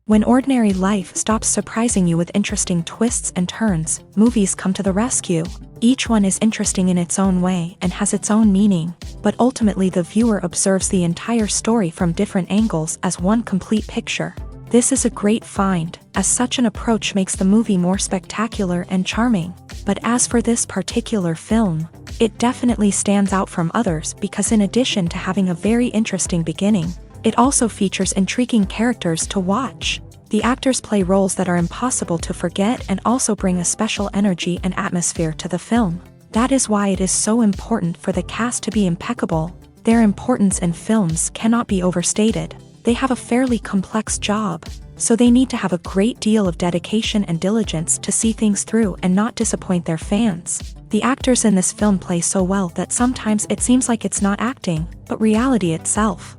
When ordinary life stops surprising you with interesting twists and turns, movies come to the rescue. Each one is interesting in its own way and has its own meaning, but ultimately the viewer observes the entire story from different angles as one complete picture. This is a great find, as such an approach makes the movie more spectacular and charming. But as for this particular film, it definitely stands out from others because in addition to having a very interesting beginning, it also features intriguing characters to watch. The actors play roles that are impossible to forget and also bring a special energy and atmosphere to the film. That is why it is so important for the cast to be impeccable. Their importance in films cannot be overstated. They have a fairly complex job, so they need to have a great deal of dedication and diligence to see things through and not disappoint their fans. The actors in this film play so well that sometimes it seems like it's not acting, but reality itself.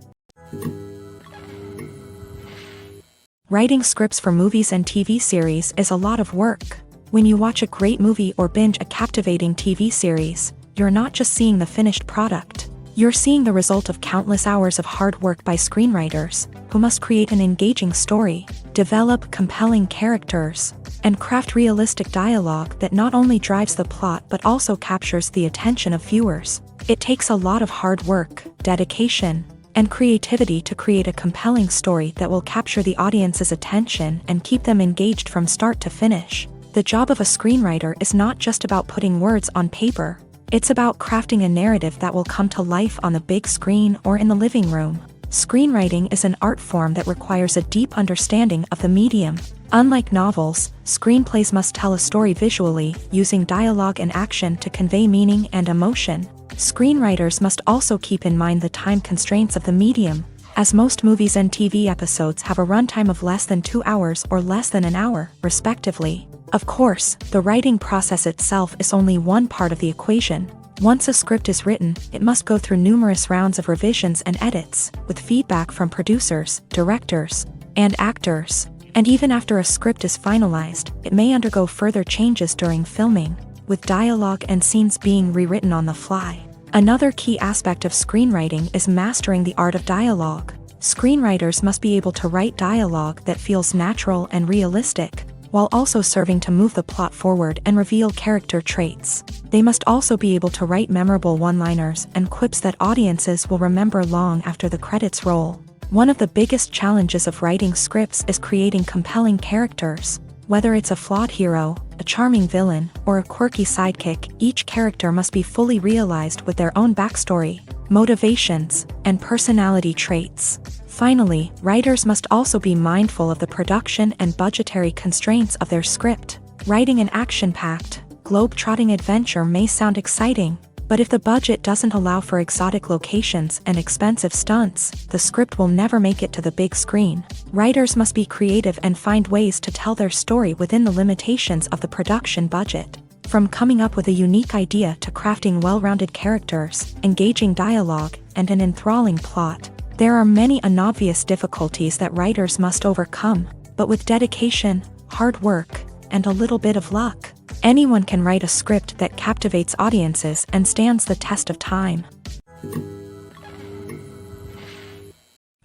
Writing scripts for movies and TV series is a lot of work. When you watch a great movie or binge a captivating TV series, you're not just seeing the finished product. You're seeing the result of countless hours of hard work by screenwriters, who must create an engaging story, develop compelling characters, and craft realistic dialogue that not only drives the plot but also captures the attention of viewers. It takes a lot of hard work, dedication, and creativity to create a compelling story that will capture the audience's attention and keep them engaged from start to finish. The job of a screenwriter is not just about putting words on paper. It's about crafting a narrative that will come to life on the big screen or in the living room. Screenwriting is an art form that requires a deep understanding of the medium. Unlike novels, screenplays must tell a story visually, using dialogue and action to convey meaning and emotion. Screenwriters must also keep in mind the time constraints of the medium, as most movies and TV episodes have a runtime of less than 2 hours or less than an hour, respectively. Of course, the writing process itself is only one part of the equation. Once a script is written, it must go through numerous rounds of revisions and edits, with feedback from producers, directors, and actors. And even after a script is finalized, it may undergo further changes during filming, with dialogue and scenes being rewritten on the fly. Another key aspect of screenwriting is mastering the art of dialogue. Screenwriters must be able to write dialogue that feels natural and realistic, while also serving to move the plot forward and reveal character traits. They must also be able to write memorable one-liners and quips that audiences will remember long after the credits roll. One of the biggest challenges of writing scripts is creating compelling characters. Whether it's a flawed hero, a charming villain, or a quirky sidekick, each character must be fully realized with their own backstory, motivations, and personality traits. Finally, writers must also be mindful of the production and budgetary constraints of their script. Writing an action-packed, globe-trotting adventure may sound exciting, but if the budget doesn't allow for exotic locations and expensive stunts, the script will never make it to the big screen. Writers must be creative and find ways to tell their story within the limitations of the production budget. From coming up with a unique idea to crafting well-rounded characters, engaging dialogue, and an enthralling plot, there are many unobvious difficulties that writers must overcome, but with dedication, hard work, and a little bit of luck, anyone can write a script that captivates audiences and stands the test of time.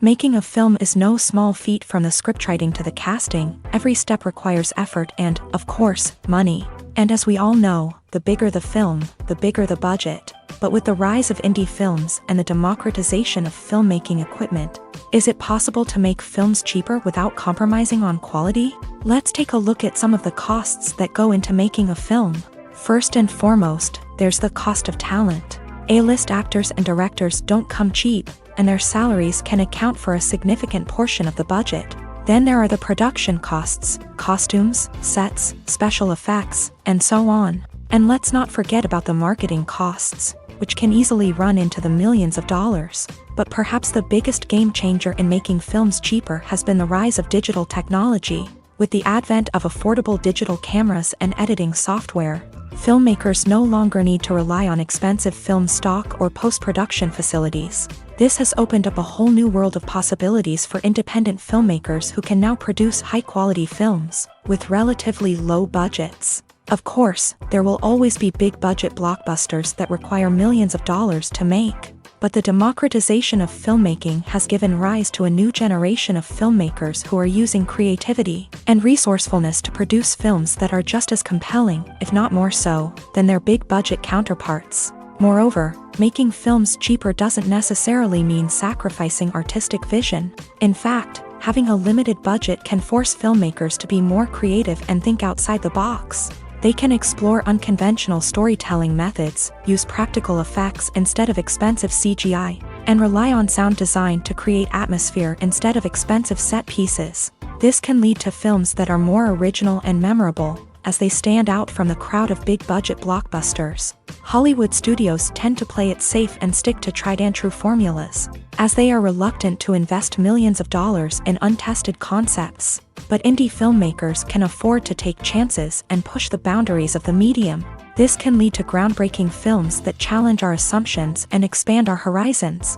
Making a film is no small feat. From the scriptwriting to the casting, every step requires effort and, of course, money. And as we all know, the bigger the film, the bigger the budget. But with the rise of indie films and the democratization of filmmaking equipment, is it possible to make films cheaper without compromising on quality? Let's take a look at some of the costs that go into making a film. First and foremost, there's the cost of talent. A-list actors and directors don't come cheap, and their salaries can account for a significant portion of the budget. Then there are the production costs, costumes, sets, special effects, and so on. And let's not forget about the marketing costs, which can easily run into the millions of dollars. But perhaps the biggest game changer in making films cheaper has been the rise of digital technology. With the advent of affordable digital cameras and editing software, filmmakers no longer need to rely on expensive film stock or post-production facilities. This has opened up a whole new world of possibilities for independent filmmakers who can now produce high-quality films with relatively low budgets. Of course, there will always be big-budget blockbusters that require millions of dollars to make. But the democratization of filmmaking has given rise to a new generation of filmmakers who are using creativity and resourcefulness to produce films that are just as compelling, if not more so, than their big-budget counterparts. Moreover, making films cheaper doesn't necessarily mean sacrificing artistic vision. In fact, having a limited budget can force filmmakers to be more creative and think outside the box. They can explore unconventional storytelling methods, use practical effects instead of expensive CGI, and rely on sound design to create atmosphere instead of expensive set pieces. This can lead to films that are more original and memorable, as they stand out from the crowd of big-budget blockbusters. Hollywood studios tend to play it safe and stick to tried-and-true formulas, as they are reluctant to invest millions of dollars in untested concepts. But indie filmmakers can afford to take chances and push the boundaries of the medium. This can lead to groundbreaking films that challenge our assumptions and expand our horizons.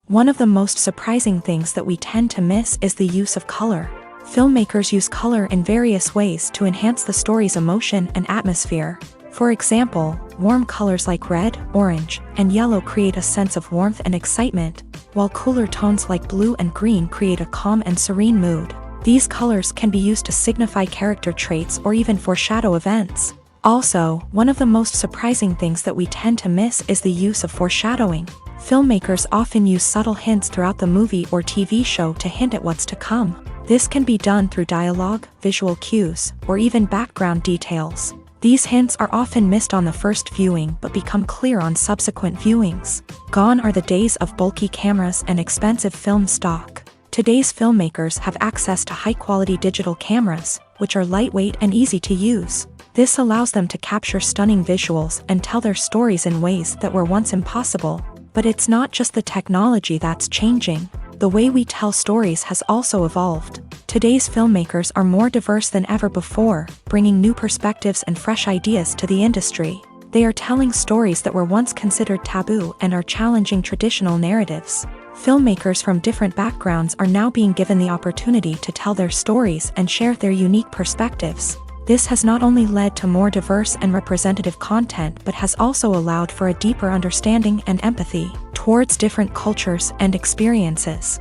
One of the most surprising things that we tend to miss is the use of color. Filmmakers use color in various ways to enhance the story's emotion and atmosphere. For example, warm colors like red, orange, and yellow create a sense of warmth and excitement, while cooler tones like blue and green create a calm and serene mood. These colors can be used to signify character traits or even foreshadow events. Also, one of the most surprising things that we tend to miss is the use of foreshadowing. Filmmakers often use subtle hints throughout the movie or TV show to hint at what's to come. This can be done through dialogue, visual cues, or even background details. These hints are often missed on the first viewing but become clear on subsequent viewings. Gone are the days of bulky cameras and expensive film stock. Today's filmmakers have access to high-quality digital cameras, which are lightweight and easy to use. This allows them to capture stunning visuals and tell their stories in ways that were once impossible. But it's not just the technology that's changing. The way we tell stories has also evolved. Today's filmmakers are more diverse than ever before, bringing new perspectives and fresh ideas to the industry. They are telling stories that were once considered taboo and are challenging traditional narratives. Filmmakers from different backgrounds are now being given the opportunity to tell their stories and share their unique perspectives. This has not only led to more diverse and representative content but has also allowed for a deeper understanding and empathy towards different cultures and experiences.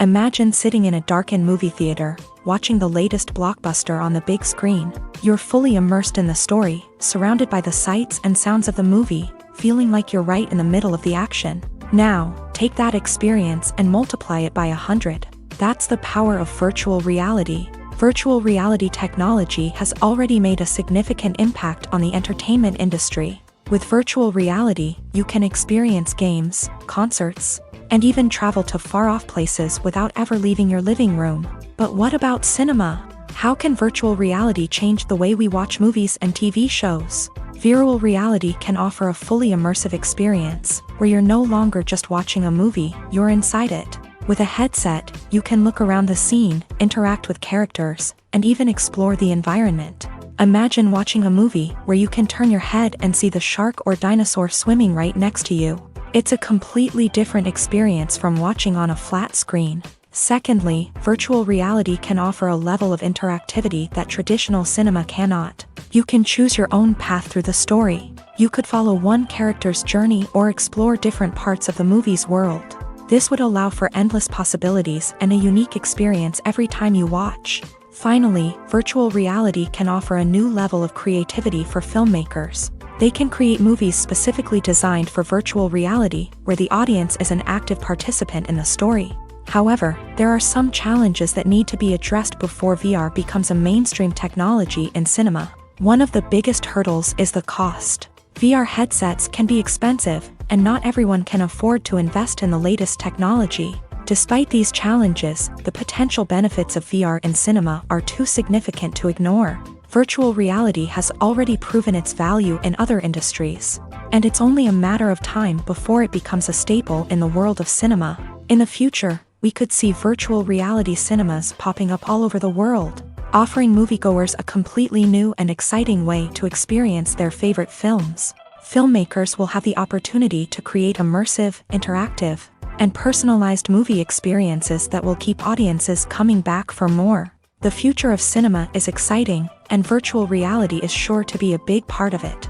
Imagine sitting in a darkened movie theater, watching the latest blockbuster on the big screen. You're fully immersed in the story, surrounded by the sights and sounds of the movie, feeling like you're right in the middle of the action. Now, take that experience and multiply it by 100. That's the power of virtual reality. Virtual reality technology has already made a significant impact on the entertainment industry. With virtual reality, you can experience games, concerts, and even travel to far-off places without ever leaving your living room. But what about cinema? How can virtual reality change the way we watch movies and TV shows? Virtual reality can offer a fully immersive experience, where you're no longer just watching a movie, you're inside it. With a headset, you can look around the scene, interact with characters, and even explore the environment. Imagine watching a movie where you can turn your head and see the shark or dinosaur swimming right next to you. It's a completely different experience from watching on a flat screen. Secondly, virtual reality can offer a level of interactivity that traditional cinema cannot. You can choose your own path through the story. You could follow one character's journey or explore different parts of the movie's world. This would allow for endless possibilities and a unique experience every time you watch. Finally, virtual reality can offer a new level of creativity for filmmakers. They can create movies specifically designed for virtual reality, where the audience is an active participant in the story. However, there are some challenges that need to be addressed before VR becomes a mainstream technology in cinema. One of the biggest hurdles is the cost. VR headsets can be expensive, and not everyone can afford to invest in the latest technology. Despite these challenges, the potential benefits of VR in cinema are too significant to ignore. Virtual reality has already proven its value in other industries, and it's only a matter of time before it becomes a staple in the world of cinema. In the future, we could see virtual reality cinemas popping up all over the world, offering moviegoers a completely new and exciting way to experience their favorite films. Filmmakers will have the opportunity to create immersive, interactive, and personalized movie experiences that will keep audiences coming back for more. The future of cinema is exciting, and virtual reality is sure to be a big part of it.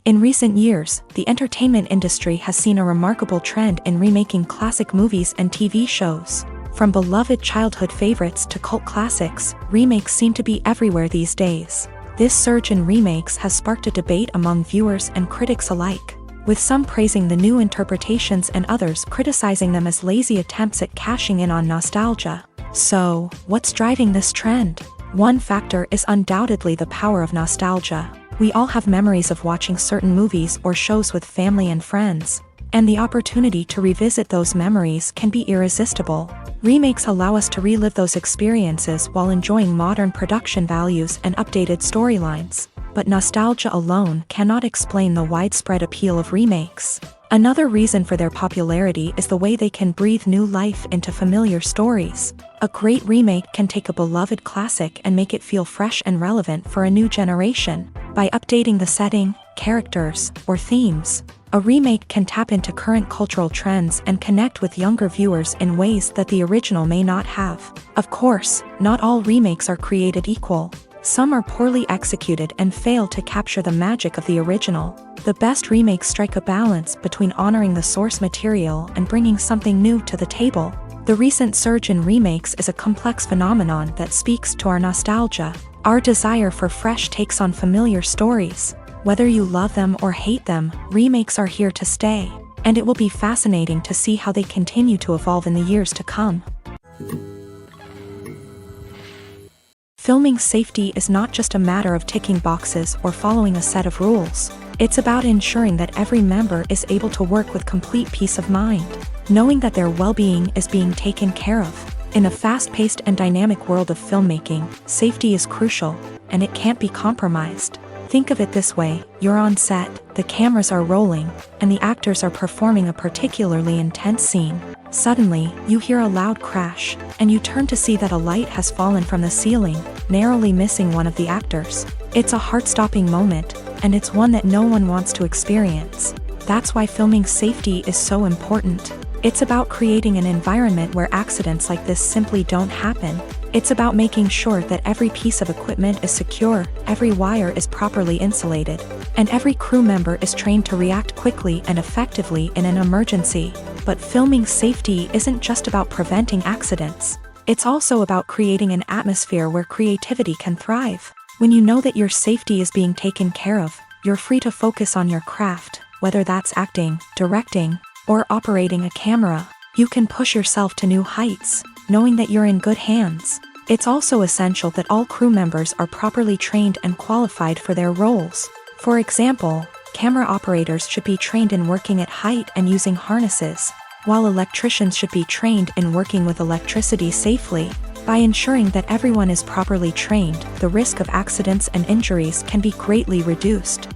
In recent years, the entertainment industry has seen a remarkable trend in remaking classic movies and TV shows. From beloved childhood favorites to cult classics, remakes seem to be everywhere these days. This surge in remakes has sparked a debate among viewers and critics alike, with some praising the new interpretations and others criticizing them as lazy attempts at cashing in on nostalgia. So, what's driving this trend? One factor is undoubtedly the power of nostalgia. We all have memories of watching certain movies or shows with family and friends, and the opportunity to revisit those memories can be irresistible. Remakes allow us to relive those experiences while enjoying modern production values and updated storylines. But nostalgia alone cannot explain the widespread appeal of remakes. Another reason for their popularity is the way they can breathe new life into familiar stories. A great remake can take a beloved classic and make it feel fresh and relevant for a new generation. By updating the setting, characters, or themes, a remake can tap into current cultural trends and connect with younger viewers in ways that the original may not have. Of course, not all remakes are created equal. Some are poorly executed and fail to capture the magic of the original. The best remakes strike a balance between honoring the source material and bringing something new to the table. The recent surge in remakes is a complex phenomenon that speaks to our nostalgia, our desire for fresh takes on familiar stories. Whether you love them or hate them, remakes are here to stay, and it will be fascinating to see how they continue to evolve in the years to come. Filming safety is not just a matter of ticking boxes or following a set of rules. It's about ensuring that every member is able to work with complete peace of mind, knowing that their well-being is being taken care of. In a fast-paced and dynamic world of filmmaking, safety is crucial, and it can't be compromised. Think of it this way: you're on set, the cameras are rolling, and the actors are performing a particularly intense scene. Suddenly, you hear a loud crash, and you turn to see that a light has fallen from the ceiling, narrowly missing one of the actors. It's a heart-stopping moment, and it's one that no one wants to experience. That's why filming safety is so important. It's about creating an environment where accidents like this simply don't happen. It's about making sure that every piece of equipment is secure, every wire is properly insulated, and every crew member is trained to react quickly and effectively in an emergency. But filming safety isn't just about preventing accidents. It's also about creating an atmosphere where creativity can thrive. When you know that your safety is being taken care of, you're free to focus on your craft, whether that's acting, directing, or operating a camera. You can push yourself to new heights, knowing that you're in good hands. It's also essential that all crew members are properly trained and qualified for their roles. For example, camera operators should be trained in working at height and using harnesses, while electricians should be trained in working with electricity safely. By ensuring that everyone is properly trained, the risk of accidents and injuries can be greatly reduced.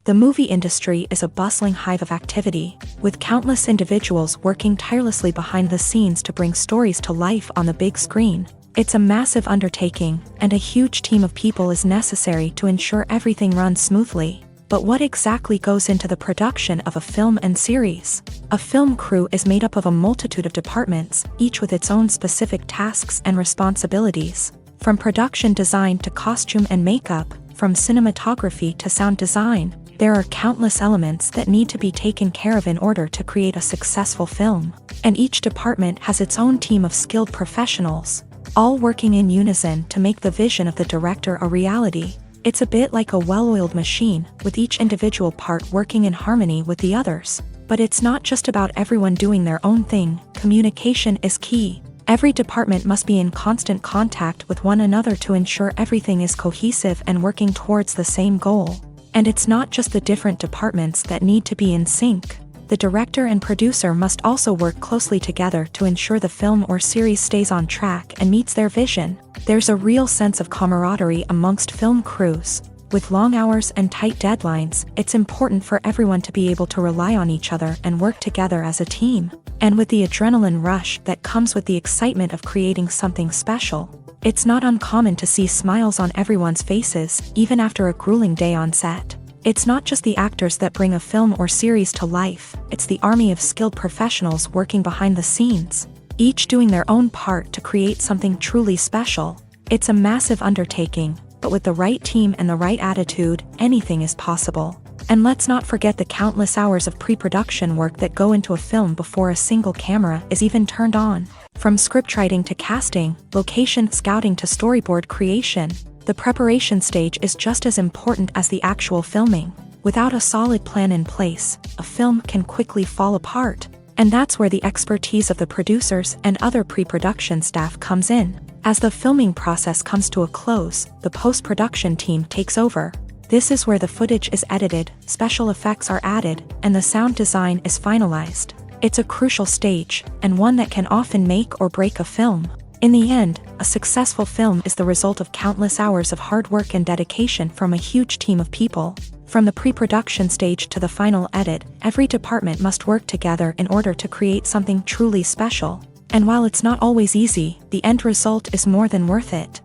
The movie industry is a bustling hive of activity, with countless individuals working tirelessly behind the scenes to bring stories to life on the big screen. It's a massive undertaking, and a huge team of people is necessary to ensure everything runs smoothly. But what exactly goes into the production of a film and series? A film crew is made up of a multitude of departments, each with its own specific tasks and responsibilities. From production design to costume and makeup, from cinematography to sound design, there are countless elements that need to be taken care of in order to create a successful film. And each department has its own team of skilled professionals, all working in unison to make the vision of the director a reality. It's a bit like a well-oiled machine, with each individual part working in harmony with the others. But it's not just about everyone doing their own thing. Communication is key. Every department must be in constant contact with one another to ensure everything is cohesive and working towards the same goal. And it's not just the different departments that need to be in sync. The director and producer must also work closely together to ensure the film or series stays on track and meets their vision. There's a real sense of camaraderie amongst film crews. With long hours and tight deadlines, it's important for everyone to be able to rely on each other and work together as a team. And with the adrenaline rush that comes with the excitement of creating something special, it's not uncommon to see smiles on everyone's faces, even after a grueling day on set. It's not just the actors that bring a film or series to life, it's the army of skilled professionals working behind the scenes, each doing their own part to create something truly special. It's a massive undertaking, but with the right team and the right attitude, anything is possible. And let's not forget the countless hours of pre-production work that go into a film before a single camera is even turned on. From scriptwriting to casting, location scouting to storyboard creation, the preparation stage is just as important as the actual filming. Without a solid plan in place, a film can quickly fall apart. And that's where the expertise of the producers and other pre-production staff comes in. As the filming process comes to a close, the post-production team takes over. This is where the footage is edited, special effects are added, and the sound design is finalized. It's a crucial stage, and one that can often make or break a film. In the end, a successful film is the result of countless hours of hard work and dedication from a huge team of people. From the pre-production stage to the final edit, every department must work together in order to create something truly special. And while it's not always easy, the end result is more than worth it.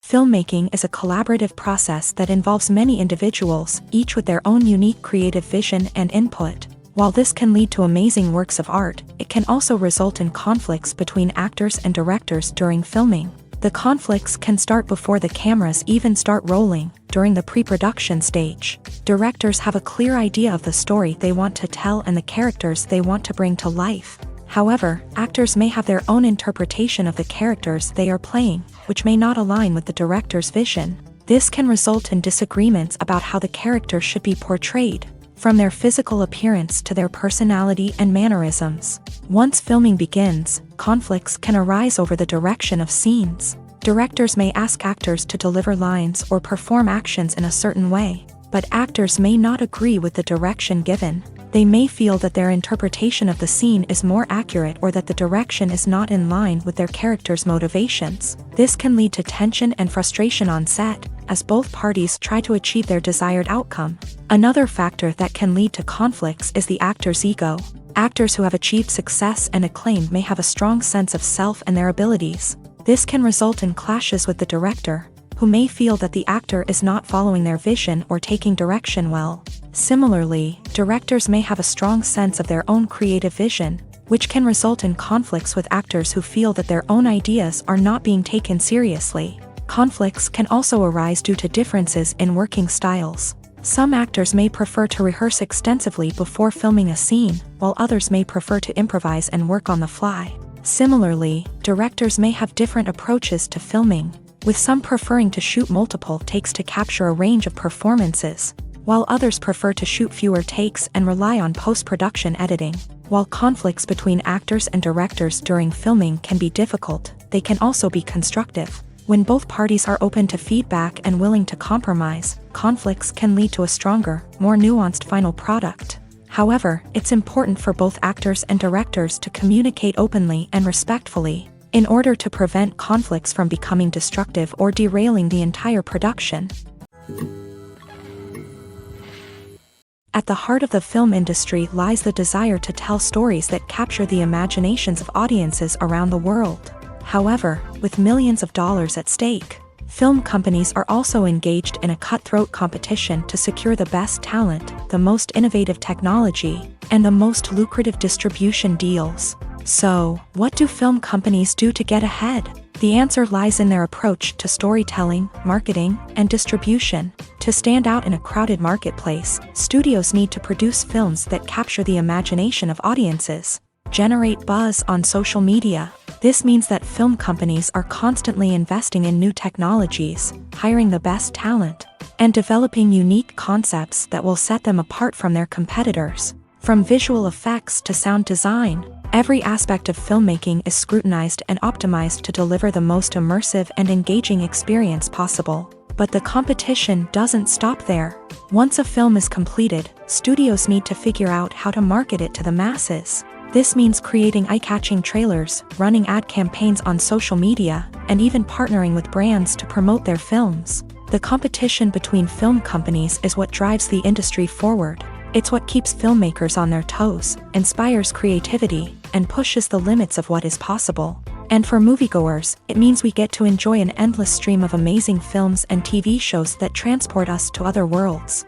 Filmmaking is a collaborative process that involves many individuals, each with their own unique creative vision and input. While this can lead to amazing works of art, it can also result in conflicts between actors and directors during filming. The conflicts can start before the cameras even start rolling, during the pre-production stage. Directors have a clear idea of the story they want to tell and the characters they want to bring to life. However, actors may have their own interpretation of the characters they are playing, which may not align with the director's vision. This can result in disagreements about how the character should be portrayed, from their physical appearance to their personality and mannerisms. Once filming begins, conflicts can arise over the direction of scenes. Directors may ask actors to deliver lines or perform actions in a certain way, but actors may not agree with the direction given. They may feel that their interpretation of the scene is more accurate or that the direction is not in line with their character's motivations. This can lead to tension and frustration on set, as both parties try to achieve their desired outcome. Another factor that can lead to conflicts is the actor's ego. Actors who have achieved success and acclaim may have a strong sense of self and their abilities. This can result in clashes with the director, who may feel that the actor is not following their vision or taking direction well. Similarly, directors may have a strong sense of their own creative vision, which can result in conflicts with actors who feel that their own ideas are not being taken seriously. Conflicts can also arise due to differences in working styles. Some actors may prefer to rehearse extensively before filming a scene, while others may prefer to improvise and work on the fly. Similarly, directors may have different approaches to filming, with some preferring to shoot multiple takes to capture a range of performances, while others prefer to shoot fewer takes and rely on post-production editing. While conflicts between actors and directors during filming can be difficult, they can also be constructive. When both parties are open to feedback and willing to compromise, conflicts can lead to a stronger, more nuanced final product. However, it's important for both actors and directors to communicate openly and respectfully, in order to prevent conflicts from becoming destructive or derailing the entire production. At the heart of the film industry lies the desire to tell stories that capture the imaginations of audiences around the world. However, with millions of dollars at stake, film companies are also engaged in a cutthroat competition to secure the best talent, the most innovative technology, and the most lucrative distribution deals. So, what do film companies do to get ahead? The answer lies in their approach to storytelling, marketing, and distribution. To stand out in a crowded marketplace, studios need to produce films that capture the imagination of audiences, generate buzz on social media. This means that film companies are constantly investing in new technologies, hiring the best talent, and developing unique concepts that will set them apart from their competitors. From visual effects to sound design, every aspect of filmmaking is scrutinized and optimized to deliver the most immersive and engaging experience possible. But the competition doesn't stop there. Once a film is completed, studios need to figure out how to market it to the masses. This means creating eye-catching trailers, running ad campaigns on social media, and even partnering with brands to promote their films. The competition between film companies is what drives the industry forward. It's what keeps filmmakers on their toes, inspires creativity, and pushes the limits of what is possible. And for moviegoers, it means we get to enjoy an endless stream of amazing films and TV shows that transport us to other worlds.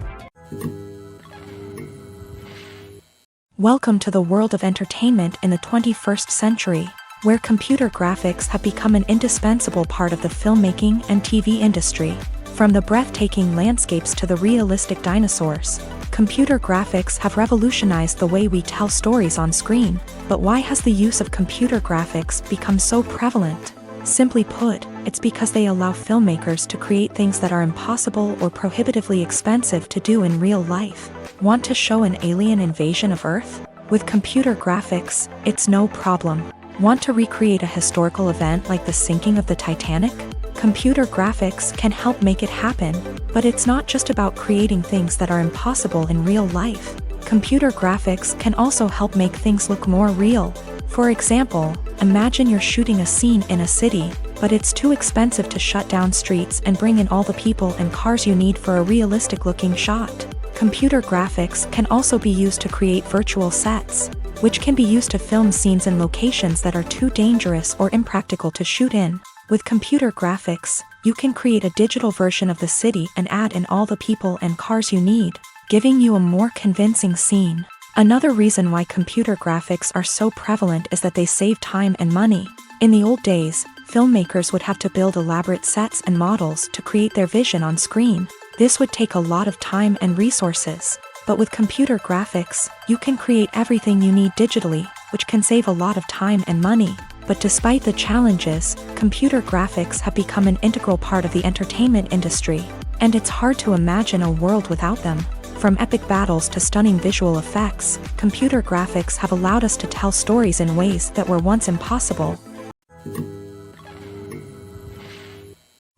Welcome to the world of entertainment in the 21st century, where computer graphics have become an indispensable part of the filmmaking and TV industry. From the breathtaking landscapes to the realistic dinosaurs, computer graphics have revolutionized the way we tell stories on screen. But why has the use of computer graphics become so prevalent? Simply put, it's because they allow filmmakers to create things that are impossible or prohibitively expensive to do in real life. Want to show an alien invasion of Earth? With computer graphics, it's no problem. Want to recreate a historical event like the sinking of the Titanic? Computer graphics can help make it happen, but it's not just about creating things that are impossible in real life. Computer graphics can also help make things look more real. For example, imagine you're shooting a scene in a city, but it's too expensive to shut down streets and bring in all the people and cars you need for a realistic-looking shot. Computer graphics can also be used to create virtual sets, which can be used to film scenes in locations that are too dangerous or impractical to shoot in. With computer graphics, you can create a digital version of the city and add in all the people and cars you need, giving you a more convincing scene. Another reason why computer graphics are so prevalent is that they save time and money. In the old days, filmmakers would have to build elaborate sets and models to create their vision on screen. This would take a lot of time and resources. But with computer graphics, you can create everything you need digitally, which can save a lot of time and money. But despite the challenges, computer graphics have become an integral part of the entertainment industry, and it's hard to imagine a world without them. From epic battles to stunning visual effects, computer graphics have allowed us to tell stories in ways that were once impossible.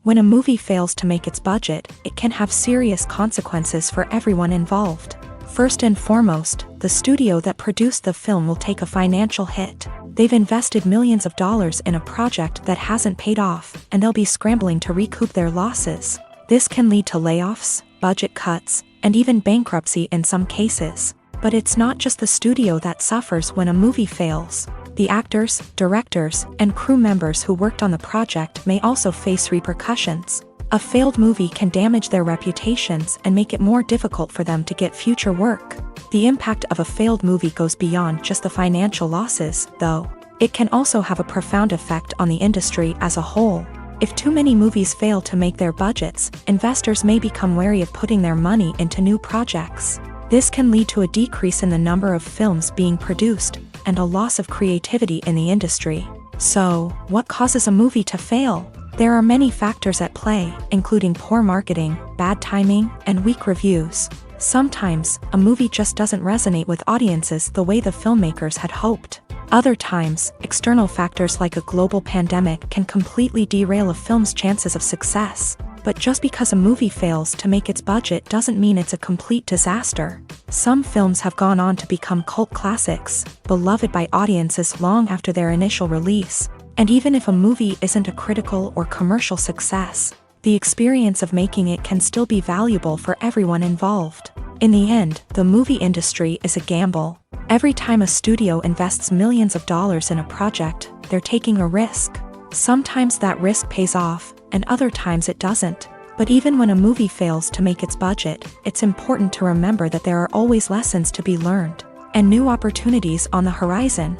When a movie fails to make its budget, it can have serious consequences for everyone involved. First and foremost, the studio that produced the film will take a financial hit. They've invested millions of dollars in a project that hasn't paid off, and they'll be scrambling to recoup their losses. This can lead to layoffs, budget cuts, and even bankruptcy in some cases. But it's not just the studio that suffers when a movie fails. The actors, directors, and crew members who worked on the project may also face repercussions. A failed movie can damage their reputations and make it more difficult for them to get future work. The impact of a failed movie goes beyond just the financial losses, though. It can also have a profound effect on the industry as a whole. If too many movies fail to make their budgets, investors may become wary of putting their money into new projects. This can lead to a decrease in the number of films being produced, and a loss of creativity in the industry. So, what causes a movie to fail? There are many factors at play, including poor marketing, bad timing, and weak reviews. Sometimes, a movie just doesn't resonate with audiences the way the filmmakers had hoped. Other times, external factors like a global pandemic can completely derail a film's chances of success. But just because a movie fails to make its budget doesn't mean it's a complete disaster. Some films have gone on to become cult classics, beloved by audiences long after their initial release. And even if a movie isn't a critical or commercial success, the experience of making it can still be valuable for everyone involved. In the end, the movie industry is a gamble. Every time a studio invests millions of dollars in a project, they're taking a risk. Sometimes that risk pays off, and other times it doesn't. But even when a movie fails to make its budget, it's important to remember that there are always lessons to be learned, and new opportunities on the horizon.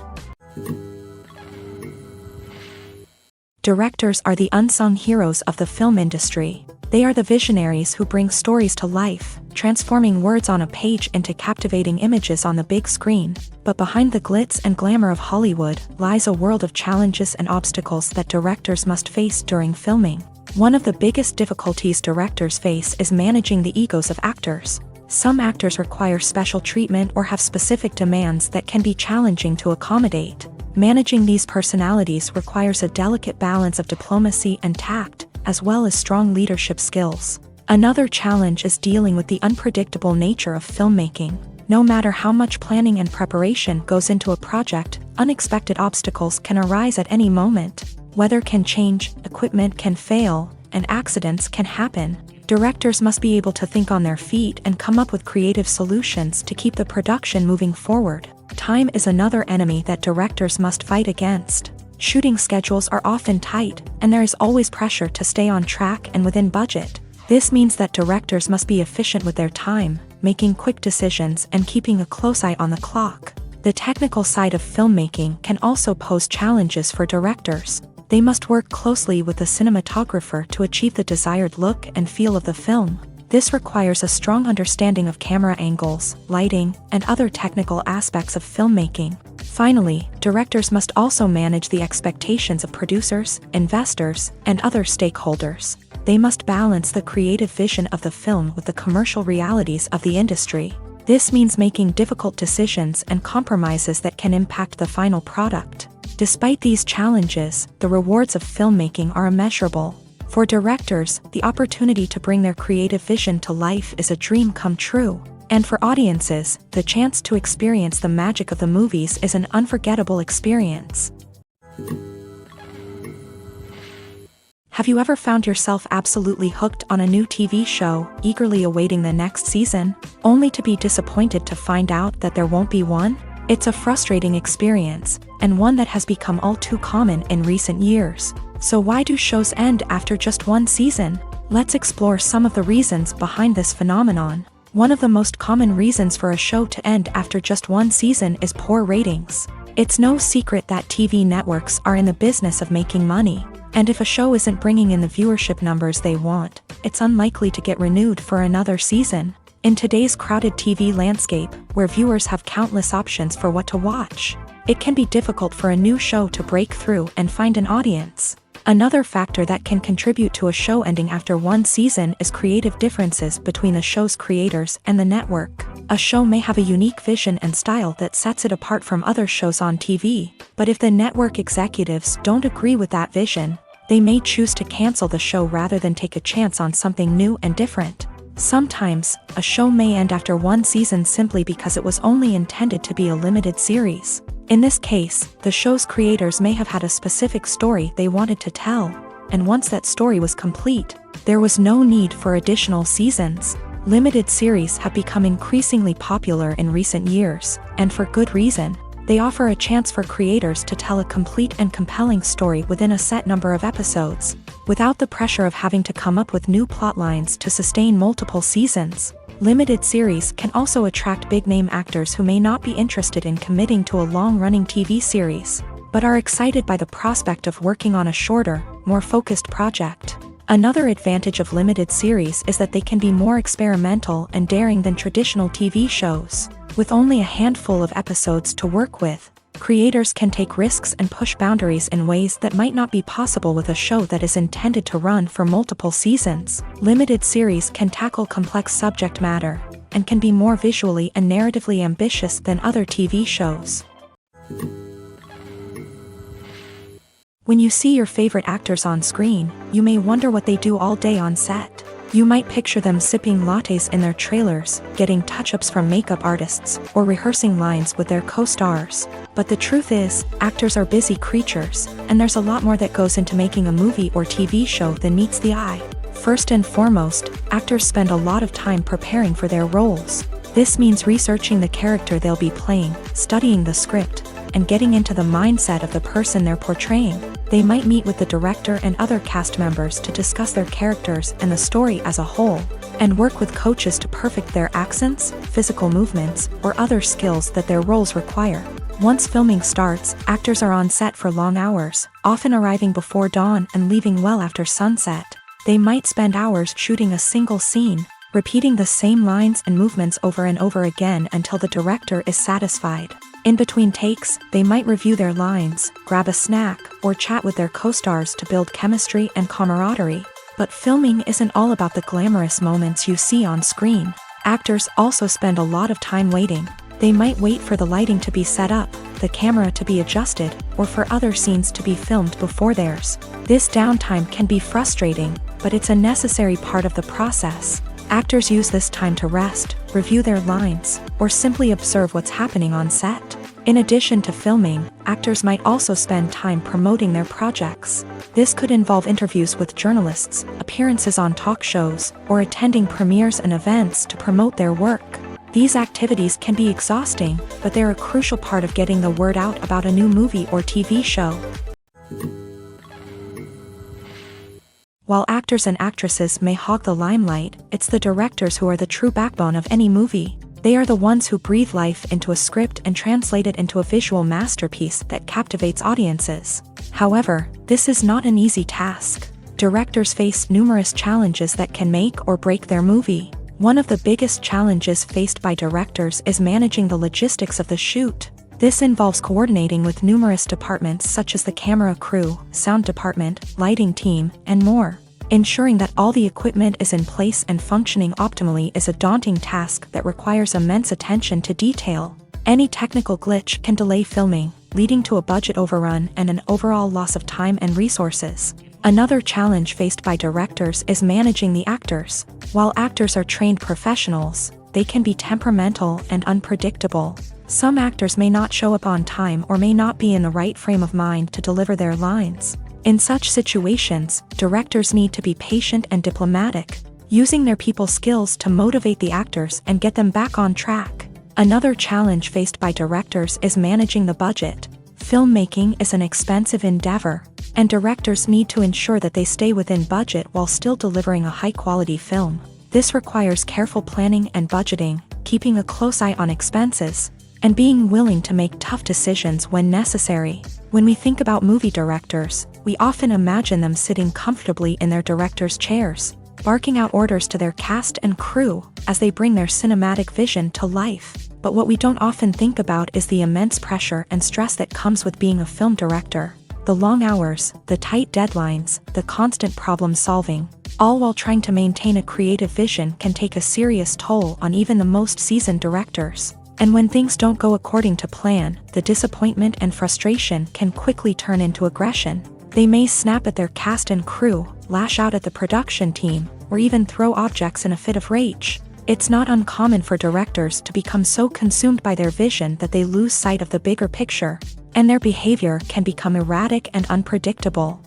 Directors are the unsung heroes of the film industry. They are the visionaries who bring stories to life, transforming words on a page into captivating images on the big screen. But behind the glitz and glamour of Hollywood lies a world of challenges and obstacles that directors must face during filming. One of the biggest difficulties directors face is managing the egos of actors. Some actors require special treatment or have specific demands that can be challenging to accommodate. Managing these personalities requires a delicate balance of diplomacy and tact, as well as strong leadership skills. Another challenge is dealing with the unpredictable nature of filmmaking. No matter how much planning and preparation goes into a project, unexpected obstacles can arise at any moment. Weather can change, equipment can fail, and accidents can happen. Directors must be able to think on their feet and come up with creative solutions to keep the production moving forward. Time is another enemy that directors must fight against. Shooting schedules are often tight, and there is always pressure to stay on track and within budget. This means that directors must be efficient with their time, making quick decisions and keeping a close eye on the clock. The technical side of filmmaking can also pose challenges for directors. They must work closely with the cinematographer to achieve the desired look and feel of the film. This requires a strong understanding of camera angles, lighting, and other technical aspects of filmmaking. Finally, directors must also manage the expectations of producers, investors, and other stakeholders. They must balance the creative vision of the film with the commercial realities of the industry. This means making difficult decisions and compromises that can impact the final product. Despite these challenges, the rewards of filmmaking are immeasurable. For directors, the opportunity to bring their creative vision to life is a dream come true. And for audiences, the chance to experience the magic of the movies is an unforgettable experience. Have you ever found yourself absolutely hooked on a new TV show, eagerly awaiting the next season, only to be disappointed to find out that there won't be one? It's a frustrating experience, and one that has become all too common in recent years. So why do shows end after just one season? Let's explore some of the reasons behind this phenomenon. One of the most common reasons for a show to end after just one season is poor ratings. It's no secret that TV networks are in the business of making money, and if a show isn't bringing in the viewership numbers they want, it's unlikely to get renewed for another season. In today's crowded TV landscape, where viewers have countless options for what to watch, it can be difficult for a new show to break through and find an audience. Another factor that can contribute to a show ending after one season is creative differences between the show's creators and the network. A show may have a unique vision and style that sets it apart from other shows on TV, but if the network executives don't agree with that vision, they may choose to cancel the show rather than take a chance on something new and different. Sometimes, a show may end after one season simply because it was only intended to be a limited series. In this case, the show's creators may have had a specific story they wanted to tell, and once that story was complete, there was no need for additional seasons. Limited series have become increasingly popular in recent years, and for good reason. They offer a chance for creators to tell a complete and compelling story within a set number of episodes, without the pressure of having to come up with new plot lines to sustain multiple seasons. Limited series can also attract big-name actors who may not be interested in committing to a long-running TV series, but are excited by the prospect of working on a shorter, more focused project. Another advantage of limited series is that they can be more experimental and daring than traditional TV shows. With only a handful of episodes to work with, creators can take risks and push boundaries in ways that might not be possible with a show that is intended to run for multiple seasons. Limited series can tackle complex subject matter, and can be more visually and narratively ambitious than other TV shows. When you see your favorite actors on screen, you may wonder what they do all day on set. You might picture them sipping lattes in their trailers, getting touch-ups from makeup artists, or rehearsing lines with their co-stars. But the truth is, actors are busy creatures, and there's a lot more that goes into making a movie or TV show than meets the eye. First and foremost, actors spend a lot of time preparing for their roles. This means researching the character they'll be playing, studying the script, and getting into the mindset of the person they're portraying. They might meet with the director and other cast members to discuss their characters and the story as a whole, and work with coaches to perfect their accents, physical movements, or other skills that their roles require. Once filming starts, actors are on set for long hours, often arriving before dawn and leaving well after sunset. They might spend hours shooting a single scene, repeating the same lines and movements over and over again until the director is satisfied. In between takes, they might review their lines, grab a snack, or chat with their co-stars to build chemistry and camaraderie. But filming isn't all about the glamorous moments you see on screen. Actors also spend a lot of time waiting. They might wait for the lighting to be set up, the camera to be adjusted, or for other scenes to be filmed before theirs. This downtime can be frustrating, but it's a necessary part of the process. Actors use this time to rest, review their lines, or simply observe what's happening on set. In addition to filming, actors might also spend time promoting their projects. This could involve interviews with journalists, appearances on talk shows, or attending premieres and events to promote their work. These activities can be exhausting, but they're a crucial part of getting the word out about a new movie or TV show. While actors and actresses may hog the limelight, it's the directors who are the true backbone of any movie. They are the ones who breathe life into a script and translate it into a visual masterpiece that captivates audiences. However, this is not an easy task. Directors face numerous challenges that can make or break their movie. One of the biggest challenges faced by directors is managing the logistics of the shoot. This involves coordinating with numerous departments such as the camera crew, sound department, lighting team, and more. Ensuring that all the equipment is in place and functioning optimally is a daunting task that requires immense attention to detail. Any technical glitch can delay filming, leading to a budget overrun and an overall loss of time and resources. Another challenge faced by directors is managing the actors. While actors are trained professionals, they can be temperamental and unpredictable. Some actors may not show up on time or may not be in the right frame of mind to deliver their lines. In such situations, directors need to be patient and diplomatic, using their people skills to motivate the actors and get them back on track. Another challenge faced by directors is managing the budget. Filmmaking is an expensive endeavor, and directors need to ensure that they stay within budget while still delivering a high-quality film. This requires careful planning and budgeting, keeping a close eye on expenses, and being willing to make tough decisions when necessary. When we think about movie directors, we often imagine them sitting comfortably in their director's chairs, barking out orders to their cast and crew as they bring their cinematic vision to life. But what we don't often think about is the immense pressure and stress that comes with being a film director. The long hours, the tight deadlines, the constant problem solving, all while trying to maintain a creative vision can take a serious toll on even the most seasoned directors. And when things don't go according to plan, the disappointment and frustration can quickly turn into aggression. They may snap at their cast and crew, lash out at the production team, or even throw objects in a fit of rage. It's not uncommon for directors to become so consumed by their vision that they lose sight of the bigger picture, and their behavior can become erratic and unpredictable.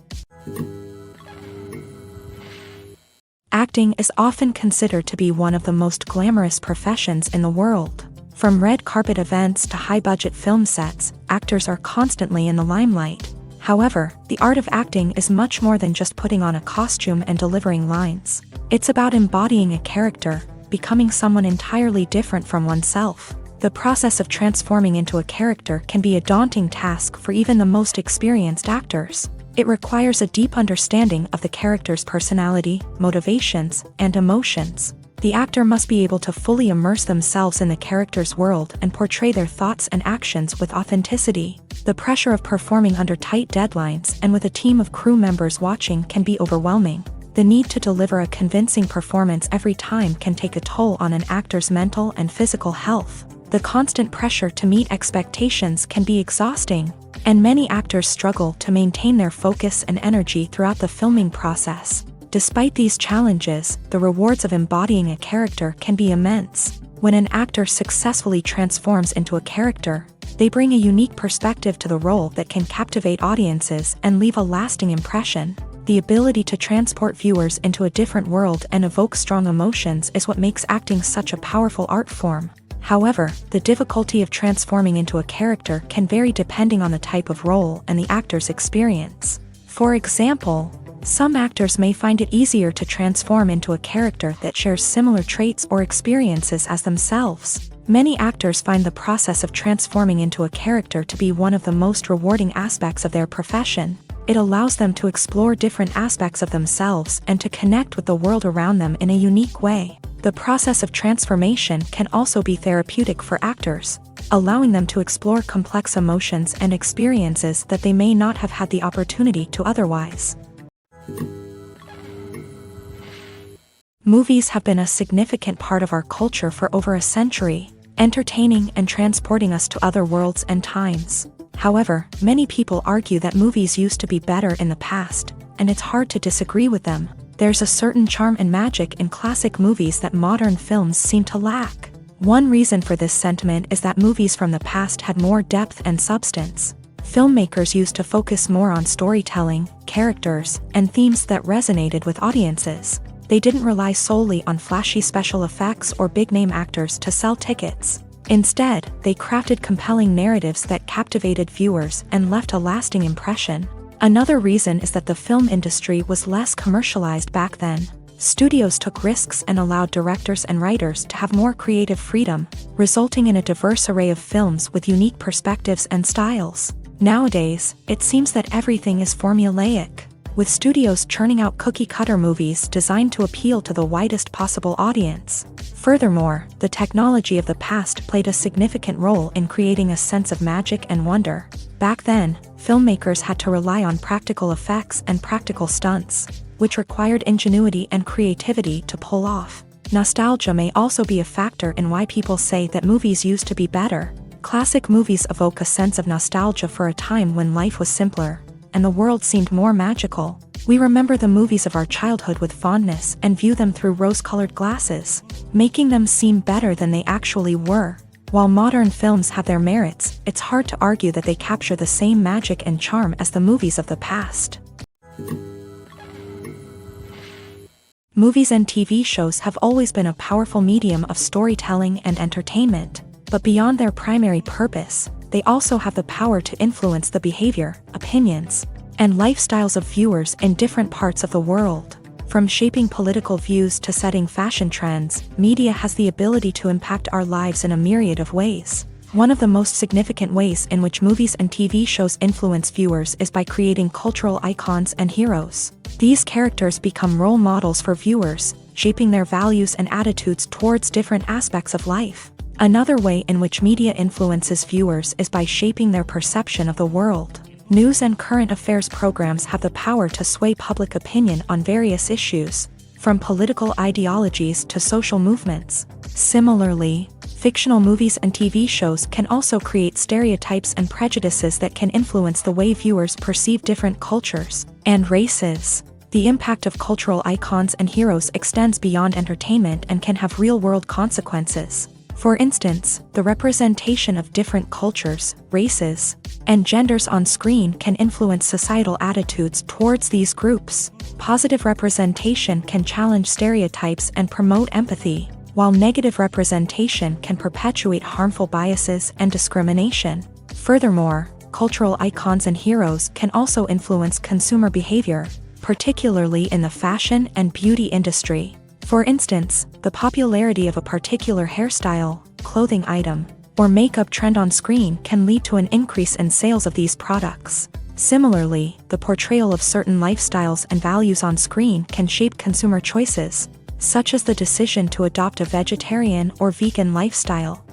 Acting is often considered to be one of the most glamorous professions in the world. From red carpet events to high-budget film sets, actors are constantly in the limelight. However, the art of acting is much more than just putting on a costume and delivering lines. It's about embodying a character, becoming someone entirely different from oneself. The process of transforming into a character can be a daunting task for even the most experienced actors. It requires a deep understanding of the character's personality, motivations, and emotions. The actor must be able to fully immerse themselves in the character's world and portray their thoughts and actions with authenticity. The pressure of performing under tight deadlines and with a team of crew members watching can be overwhelming. The need to deliver a convincing performance every time can take a toll on an actor's mental and physical health. The constant pressure to meet expectations can be exhausting, and many actors struggle to maintain their focus and energy throughout the filming process. Despite these challenges, the rewards of embodying a character can be immense. When an actor successfully transforms into a character, they bring a unique perspective to the role that can captivate audiences and leave a lasting impression. The ability to transport viewers into a different world and evoke strong emotions is what makes acting such a powerful art form. However, the difficulty of transforming into a character can vary depending on the type of role and the actor's experience. For example, some actors may find it easier to transform into a character that shares similar traits or experiences as themselves. Many actors find the process of transforming into a character to be one of the most rewarding aspects of their profession. It allows them to explore different aspects of themselves and to connect with the world around them in a unique way. The process of transformation can also be therapeutic for actors, allowing them to explore complex emotions and experiences that they may not have had the opportunity to otherwise. Movies have been a significant part of our culture for over a century, entertaining and transporting us to other worlds and times. However, many people argue that movies used to be better in the past, and it's hard to disagree with them. There's a certain charm and magic in classic movies that modern films seem to lack. One reason for this sentiment is that movies from the past had more depth and substance. Filmmakers used to focus more on storytelling, characters, and themes that resonated with audiences. They didn't rely solely on flashy special effects or big-name actors to sell tickets. Instead, they crafted compelling narratives that captivated viewers and left a lasting impression. Another reason is that the film industry was less commercialized back then. Studios took risks and allowed directors and writers to have more creative freedom, resulting in a diverse array of films with unique perspectives and styles. Nowadays, it seems that everything is formulaic, with studios churning out cookie-cutter movies designed to appeal to the widest possible audience. Furthermore, the technology of the past played a significant role in creating a sense of magic and wonder. Back then, filmmakers had to rely on practical effects and practical stunts, which required ingenuity and creativity to pull off. Nostalgia may also be a factor in why people say that movies used to be better. Classic movies evoke a sense of nostalgia for a time when life was simpler, and the world seemed more magical. We remember the movies of our childhood with fondness and view them through rose-colored glasses, making them seem better than they actually were. While modern films have their merits, it's hard to argue that they capture the same magic and charm as the movies of the past. Movies and TV shows have always been a powerful medium of storytelling and entertainment, but beyond their primary purpose, they also have the power to influence the behavior, opinions, and lifestyles of viewers in different parts of the world. From shaping political views to setting fashion trends, media has the ability to impact our lives in a myriad of ways. One of the most significant ways in which movies and TV shows influence viewers is by creating cultural icons and heroes. These characters become role models for viewers, shaping their values and attitudes towards different aspects of life. Another way in which media influences viewers is by shaping their perception of the world. News and current affairs programs have the power to sway public opinion on various issues, from political ideologies to social movements. Similarly, fictional movies and TV shows can also create stereotypes and prejudices that can influence the way viewers perceive different cultures and races. The impact of cultural icons and heroes extends beyond entertainment and can have real-world consequences. For instance, the representation of different cultures, races, and genders on screen can influence societal attitudes towards these groups. Positive representation can challenge stereotypes and promote empathy, while negative representation can perpetuate harmful biases and discrimination. Furthermore, cultural icons and heroes can also influence consumer behavior, particularly in the fashion and beauty industry. For instance, the popularity of a particular hairstyle, clothing item, or makeup trend on screen can lead to an increase in sales of these products. Similarly, the portrayal of certain lifestyles and values on screen can shape consumer choices, such as the decision to adopt a vegetarian or vegan lifestyle.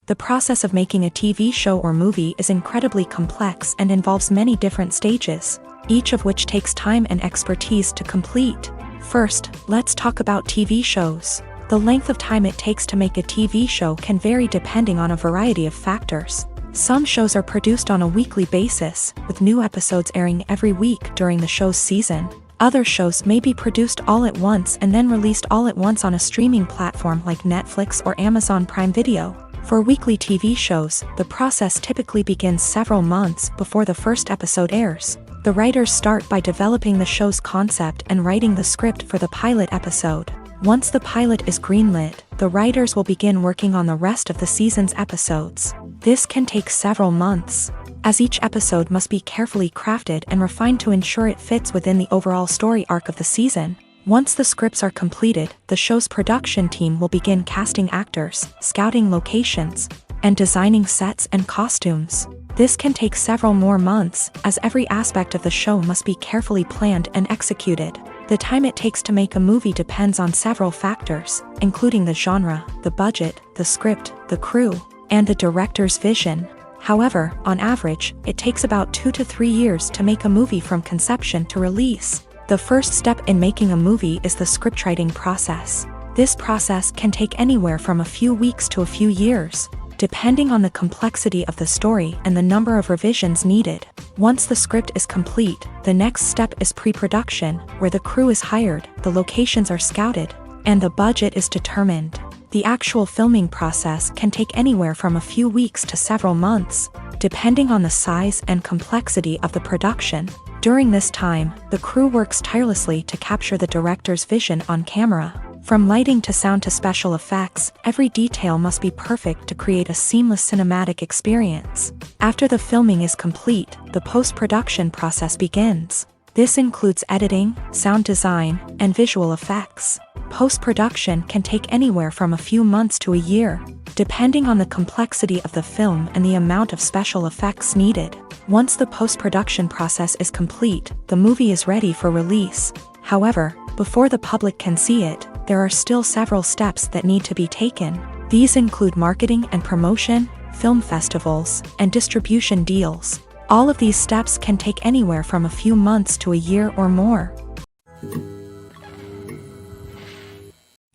The process of making a TV show or movie is incredibly complex and involves many different stages, each of which takes time and expertise to complete. First, let's talk about TV shows. The length of time it takes to make a TV show can vary depending on a variety of factors. Some shows are produced on a weekly basis, with new episodes airing every week during the show's season. Other shows may be produced all at once and then released all at once on a streaming platform like Netflix or Amazon Prime Video. For weekly TV shows, the process typically begins several months before the first episode airs. The writers start by developing the show's concept and writing the script for the pilot episode. Once the pilot is greenlit, the writers will begin working on the rest of the season's episodes. This can take several months, as each episode must be carefully crafted and refined to ensure it fits within the overall story arc of the season. Once the scripts are completed, the show's production team will begin casting actors, scouting locations, and designing sets and costumes. This can take several more months, as every aspect of the show must be carefully planned and executed. The time it takes to make a movie depends on several factors, including the genre, the budget, the script, the crew, and the director's vision. However, on average, it takes about 2 to 3 years to make a movie from conception to release. The first step in making a movie is the scriptwriting process. This process can take anywhere from a few weeks to a few years, depending on the complexity of the story and the number of revisions needed. Once the script is complete, the next step is pre-production, where the crew is hired, the locations are scouted, and the budget is determined. The actual filming process can take anywhere from a few weeks to several months, depending on the size and complexity of the production. During this time, the crew works tirelessly to capture the director's vision on camera. From lighting to sound to special effects, every detail must be perfect to create a seamless cinematic experience. After the filming is complete, the post-production process begins. This includes editing, sound design, and visual effects. Post-production can take anywhere from a few months to a year, depending on the complexity of the film and the amount of special effects needed. Once the post-production process is complete, the movie is ready for release. However, before the public can see it, there are still several steps that need to be taken. These include marketing and promotion, film festivals, and distribution deals. All of these steps can take anywhere from a few months to a year or more.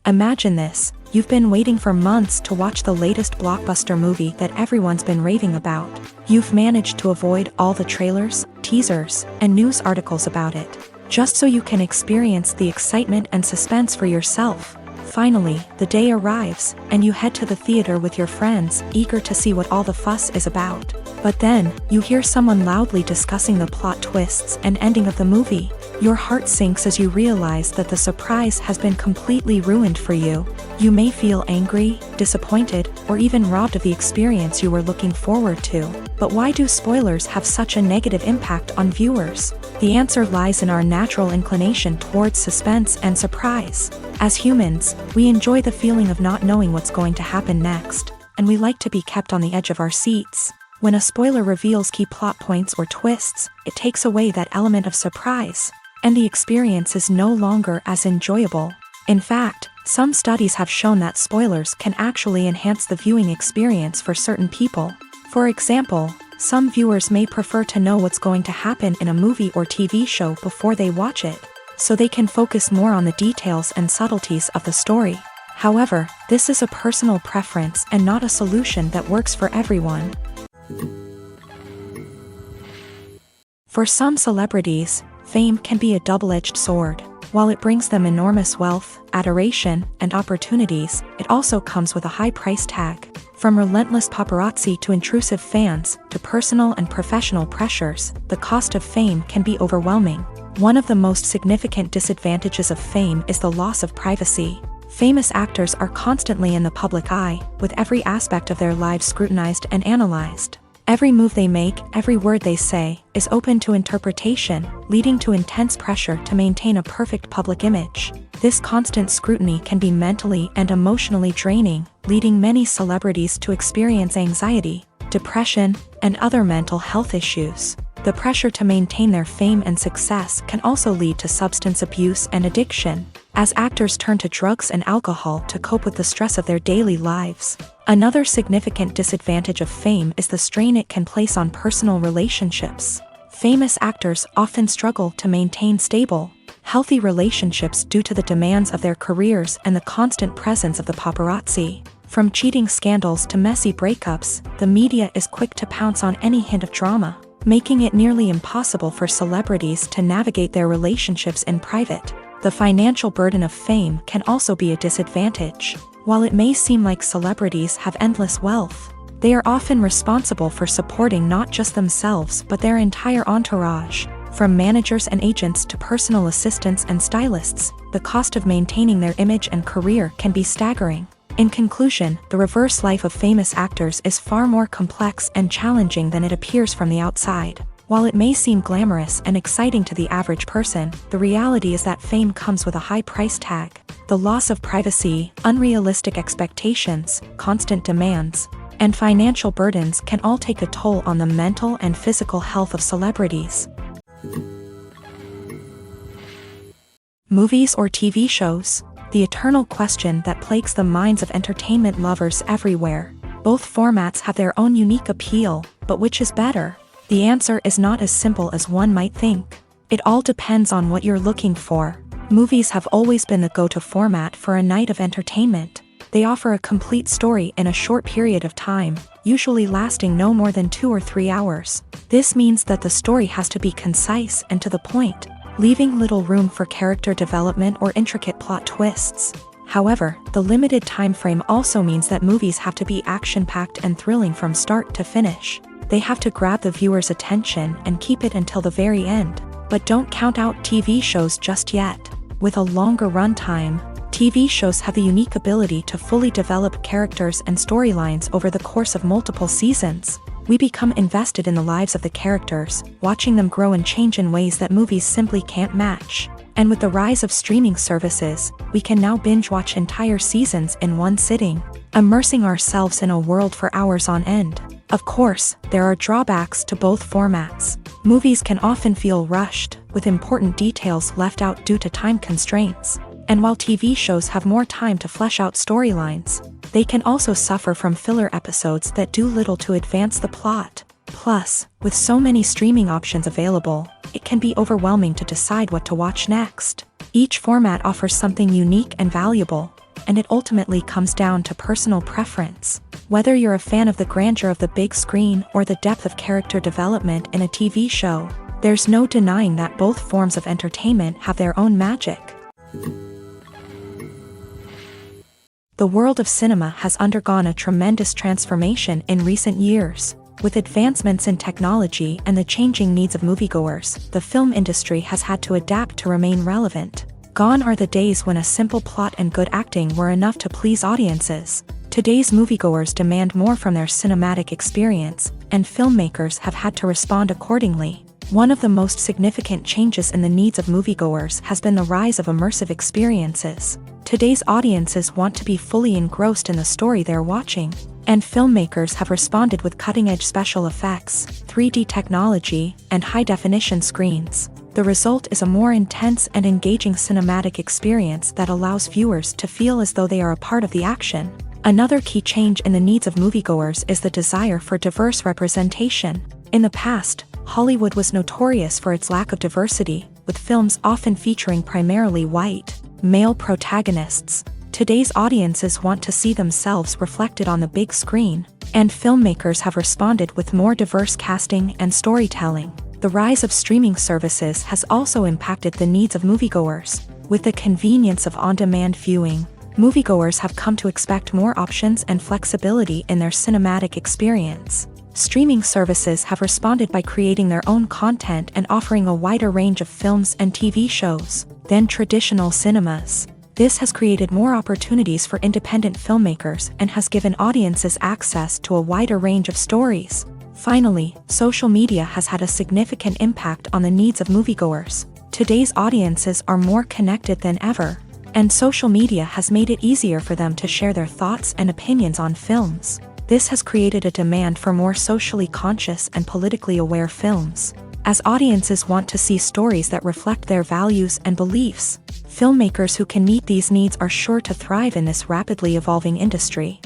Imagine this: you've been waiting for months to watch the latest blockbuster movie that everyone's been raving about. You've managed to avoid all the trailers, teasers, and news articles about it, just so you can experience the excitement and suspense for yourself. Finally, the day arrives, and you head to the theater with your friends, eager to see what all the fuss is about. But then, you hear someone loudly discussing the plot twists and ending of the movie. Your heart sinks as you realize that the surprise has been completely ruined for you. You may feel angry, disappointed, or even robbed of the experience you were looking forward to. But why do spoilers have such a negative impact on viewers? The answer lies in our natural inclination towards suspense and surprise. As humans, we enjoy the feeling of not knowing what's going to happen next, and we like to be kept on the edge of our seats. When a spoiler reveals key plot points or twists, it takes away that element of surprise, and the experience is no longer as enjoyable. In fact, some studies have shown that spoilers can actually enhance the viewing experience for certain people. For example, some viewers may prefer to know what's going to happen in a movie or TV show before they watch it, so they can focus more on the details and subtleties of the story. However, this is a personal preference and not a solution that works for everyone. For some celebrities, fame can be a double-edged sword. While it brings them enormous wealth, adoration, and opportunities, it also comes with a high price tag. From relentless paparazzi to intrusive fans, to personal and professional pressures, the cost of fame can be overwhelming. One of the most significant disadvantages of fame is the loss of privacy. Famous actors are constantly in the public eye, with every aspect of their lives scrutinized and analyzed. Every move they make, every word they say, is open to interpretation, leading to intense pressure to maintain a perfect public image. This constant scrutiny can be mentally and emotionally draining, leading many celebrities to experience anxiety, depression, and other mental health issues. The pressure to maintain their fame and success can also lead to substance abuse and addiction, as actors turn to drugs and alcohol to cope with the stress of their daily lives. Another significant disadvantage of fame is the strain it can place on personal relationships. Famous actors often struggle to maintain stable, healthy relationships due to the demands of their careers and the constant presence of the paparazzi. From cheating scandals to messy breakups, the media is quick to pounce on any hint of drama, making it nearly impossible for celebrities to navigate their relationships in private. The financial burden of fame can also be a disadvantage. While it may seem like celebrities have endless wealth, they are often responsible for supporting not just themselves but their entire entourage. From managers and agents to personal assistants and stylists, the cost of maintaining their image and career can be staggering. In conclusion, the reverse life of famous actors is far more complex and challenging than it appears from the outside. While it may seem glamorous and exciting to the average person, the reality is that fame comes with a high price tag. The loss of privacy, unrealistic expectations, constant demands, and financial burdens can all take a toll on the mental and physical health of celebrities. Movies or TV shows? The eternal question that plagues the minds of entertainment lovers everywhere. Both formats have their own unique appeal, but which is better? The answer is not as simple as one might think. It all depends on what you're looking for. Movies have always been the go-to format for a night of entertainment. They offer a complete story in a short period of time, usually lasting no more than 2 or 3 hours. This means that the story has to be concise and to the point, leaving little room for character development or intricate plot twists. However, the limited time frame also means that movies have to be action-packed and thrilling from start to finish. They have to grab the viewer's attention and keep it until the very end. But don't count out TV shows just yet. With a longer runtime, TV shows have the unique ability to fully develop characters and storylines over the course of multiple seasons. We become invested in the lives of the characters, watching them grow and change in ways that movies simply can't match. And with the rise of streaming services, we can now binge-watch entire seasons in one sitting, immersing ourselves in a world for hours on end. Of course, there are drawbacks to both formats. Movies can often feel rushed, with important details left out due to time constraints. And while TV shows have more time to flesh out storylines, they can also suffer from filler episodes that do little to advance the plot. Plus, with so many streaming options available, it can be overwhelming to decide what to watch next. Each format offers something unique and valuable, and it ultimately comes down to personal preference. Whether you're a fan of the grandeur of the big screen or the depth of character development in a TV show, there's no denying that both forms of entertainment have their own magic. The world of cinema has undergone a tremendous transformation in recent years. With advancements in technology and the changing needs of moviegoers, the film industry has had to adapt to remain relevant. Gone are the days when a simple plot and good acting were enough to please audiences. Today's moviegoers demand more from their cinematic experience, and filmmakers have had to respond accordingly. One of the most significant changes in the needs of moviegoers has been the rise of immersive experiences. Today's audiences want to be fully engrossed in the story they're watching, and filmmakers have responded with cutting-edge special effects, 3D technology, and high-definition screens. The result is a more intense and engaging cinematic experience that allows viewers to feel as though they are a part of the action. Another key change in the needs of moviegoers is the desire for diverse representation. In the past, Hollywood was notorious for its lack of diversity, with films often featuring primarily white, male protagonists. Today's audiences want to see themselves reflected on the big screen, and filmmakers have responded with more diverse casting and storytelling. The rise of streaming services has also impacted the needs of moviegoers. With the convenience of on-demand viewing, moviegoers have come to expect more options and flexibility in their cinematic experience. Streaming services have responded by creating their own content and offering a wider range of films and TV shows than traditional cinemas. This has created more opportunities for independent filmmakers and has given audiences access to a wider range of stories. Finally, social media has had a significant impact on the needs of moviegoers. Today's audiences are more connected than ever, and social media has made it easier for them to share their thoughts and opinions on films. This has created a demand for more socially conscious and politically aware films. As audiences want to see stories that reflect their values and beliefs, filmmakers who can meet these needs are sure to thrive in this rapidly evolving industry.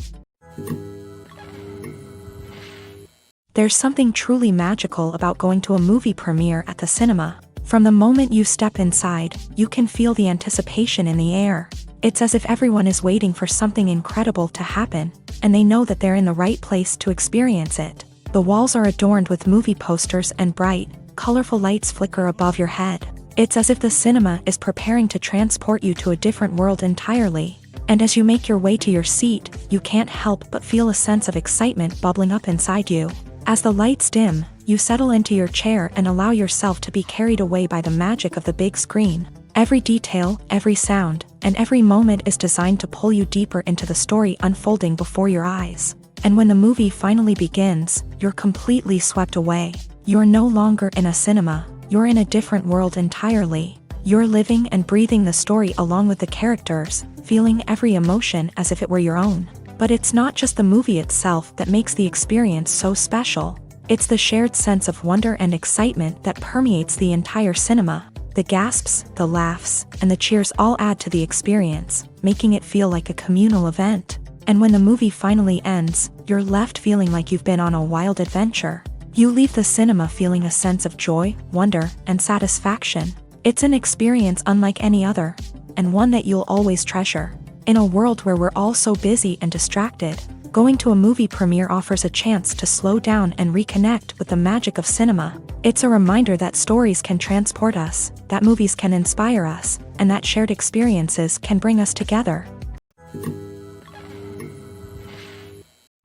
There's something truly magical about going to a movie premiere at the cinema. From the moment you step inside, you can feel the anticipation in the air. It's as if everyone is waiting for something incredible to happen, and they know that they're in the right place to experience it. The walls are adorned with movie posters and bright, colorful lights flicker above your head. It's as if the cinema is preparing to transport you to a different world entirely. And as you make your way to your seat, you can't help but feel a sense of excitement bubbling up inside you. As the lights dim, you settle into your chair and allow yourself to be carried away by the magic of the big screen. Every detail, every sound, and every moment is designed to pull you deeper into the story unfolding before your eyes. And when the movie finally begins, you're completely swept away. You're no longer in a cinema, you're in a different world entirely. You're living and breathing the story along with the characters, feeling every emotion as if it were your own. But it's not just the movie itself that makes the experience so special. It's the shared sense of wonder and excitement that permeates the entire cinema. The gasps, the laughs, and the cheers all add to the experience, making it feel like a communal event. And when the movie finally ends, you're left feeling like you've been on a wild adventure. You leave the cinema feeling a sense of joy, wonder, and satisfaction. It's an experience unlike any other, and one that you'll always treasure. In a world where we're all so busy and distracted, going to a movie premiere offers a chance to slow down and reconnect with the magic of cinema. It's a reminder that stories can transport us, that movies can inspire us, and that shared experiences can bring us together.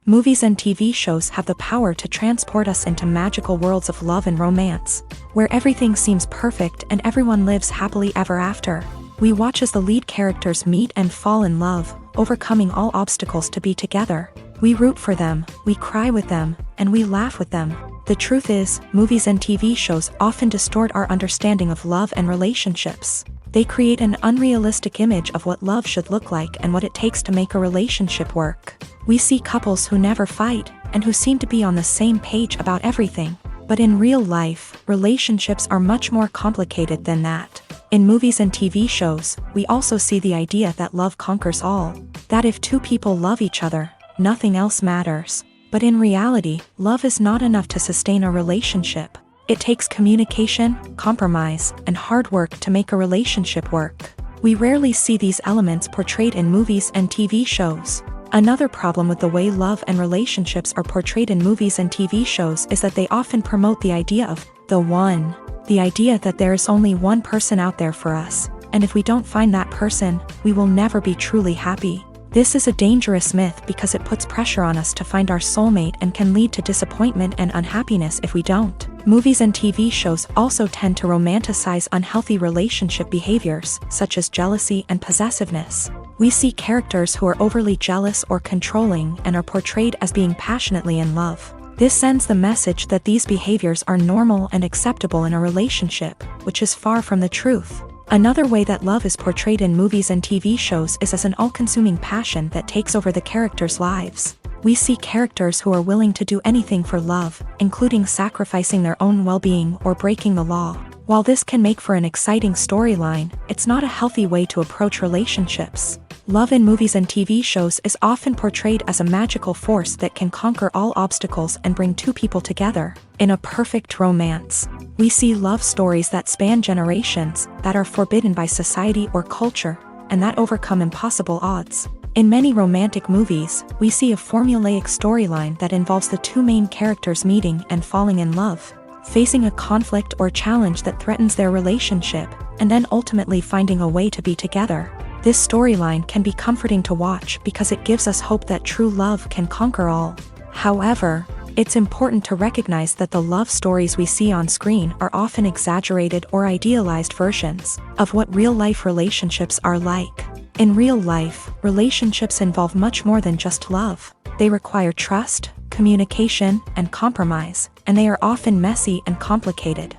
Movies and TV shows have the power to transport us into magical worlds of love and romance, where everything seems perfect and everyone lives happily ever after. We watch as the lead characters meet and fall in love, overcoming all obstacles to be together. We root for them, we cry with them, and we laugh with them. The truth is, movies and TV shows often distort our understanding of love and relationships. They create an unrealistic image of what love should look like and what it takes to make a relationship work. We see couples who never fight, and who seem to be on the same page about everything. But in real life, relationships are much more complicated than that. In movies and TV shows, we also see the idea that love conquers all. That if two people love each other, nothing else matters. But in reality, love is not enough to sustain a relationship. It takes communication, compromise, and hard work to make a relationship work. We rarely see these elements portrayed in movies and TV shows. Another problem with the way love and relationships are portrayed in movies and TV shows is that they often promote the idea of the one. The idea that there is only one person out there for us, and if we don't find that person, we will never be truly happy. This is a dangerous myth because it puts pressure on us to find our soulmate and can lead to disappointment and unhappiness if we don't. Movies and TV shows also tend to romanticize unhealthy relationship behaviors, such as jealousy and possessiveness. We see characters who are overly jealous or controlling and are portrayed as being passionately in love. This sends the message that these behaviors are normal and acceptable in a relationship, which is far from the truth. Another way that love is portrayed in movies and TV shows is as an all-consuming passion that takes over the characters' lives. We see characters who are willing to do anything for love, including sacrificing their own well-being or breaking the law. While this can make for an exciting storyline, it's not a healthy way to approach relationships. Love in movies and TV shows is often portrayed as a magical force that can conquer all obstacles and bring two people together. In a perfect romance, we see love stories that span generations, that are forbidden by society or culture, and that overcome impossible odds. In many romantic movies, we see a formulaic storyline that involves the two main characters meeting and falling in love, facing a conflict or challenge that threatens their relationship, and then ultimately finding a way to be together. This storyline can be comforting to watch because it gives us hope that true love can conquer all. However, it's important to recognize that the love stories we see on screen are often exaggerated or idealized versions of what real-life relationships are like. In real life, relationships involve much more than just love. They require trust, communication, and compromise, and they are often messy and complicated.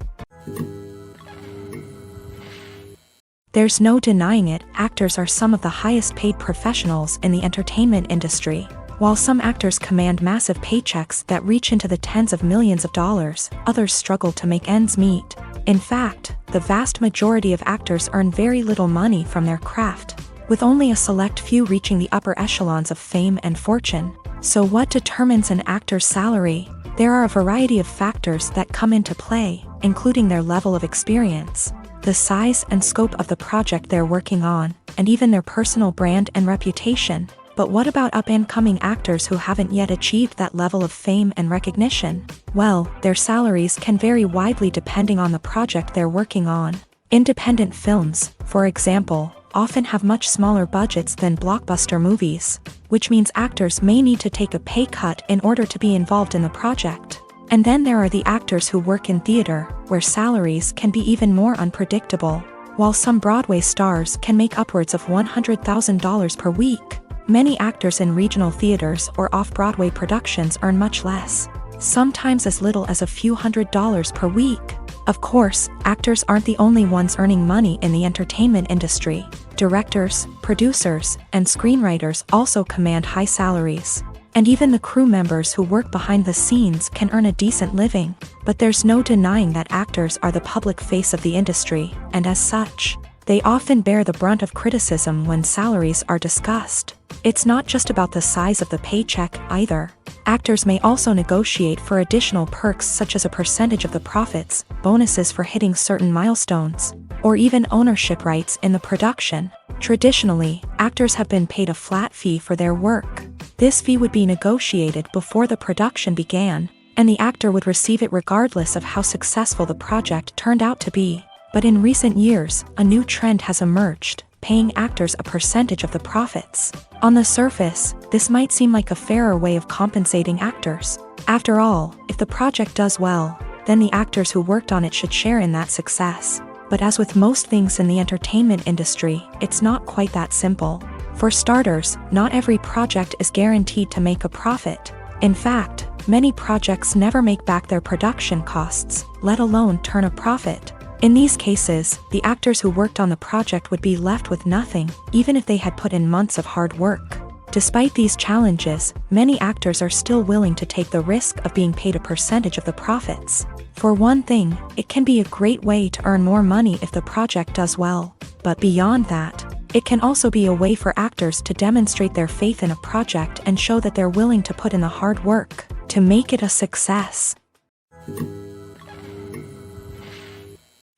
There's no denying it, actors are some of the highest paid professionals in the entertainment industry. While some actors command massive paychecks that reach into the tens of millions of dollars, others struggle to make ends meet. In fact, the vast majority of actors earn very little money from their craft, with only a select few reaching the upper echelons of fame and fortune. So what determines an actor's salary? There are a variety of factors that come into play, including their level of experience, the size and scope of the project they're working on, and even their personal brand and reputation. But what about up-and-coming actors who haven't yet achieved that level of fame and recognition? Well, their salaries can vary widely depending on the project they're working on. Independent films, for example, often have much smaller budgets than blockbuster movies, which means actors may need to take a pay cut in order to be involved in the project. And then there are the actors who work in theater, where salaries can be even more unpredictable. While some Broadway stars can make upwards of $100,000 per week, many actors in regional theaters or off-Broadway productions earn much less, sometimes as little as a few $100s per week. Of course, actors aren't the only ones earning money in the entertainment industry. Directors, producers, and screenwriters also command high salaries. And even the crew members who work behind the scenes can earn a decent living. But there's no denying that actors are the public face of the industry, and as such, they often bear the brunt of criticism when salaries are discussed. It's not just about the size of the paycheck, either. Actors may also negotiate for additional perks such as a percentage of the profits, bonuses for hitting certain milestones, or even ownership rights in the production. Traditionally, actors have been paid a flat fee for their work. This fee would be negotiated before the production began, and the actor would receive it regardless of how successful the project turned out to be. But in recent years, a new trend has emerged, paying actors a percentage of the profits. On the surface, this might seem like a fairer way of compensating actors. After all, if the project does well, then the actors who worked on it should share in that success. But as with most things in the entertainment industry, it's not quite that simple. For starters, not every project is guaranteed to make a profit. In fact, many projects never make back their production costs, let alone turn a profit. In these cases, the actors who worked on the project would be left with nothing, even if they had put in months of hard work. Despite these challenges, many actors are still willing to take the risk of being paid a percentage of the profits. For one thing, it can be a great way to earn more money if the project does well. But beyond that, it can also be a way for actors to demonstrate their faith in a project and show that they're willing to put in the hard work to make it a success.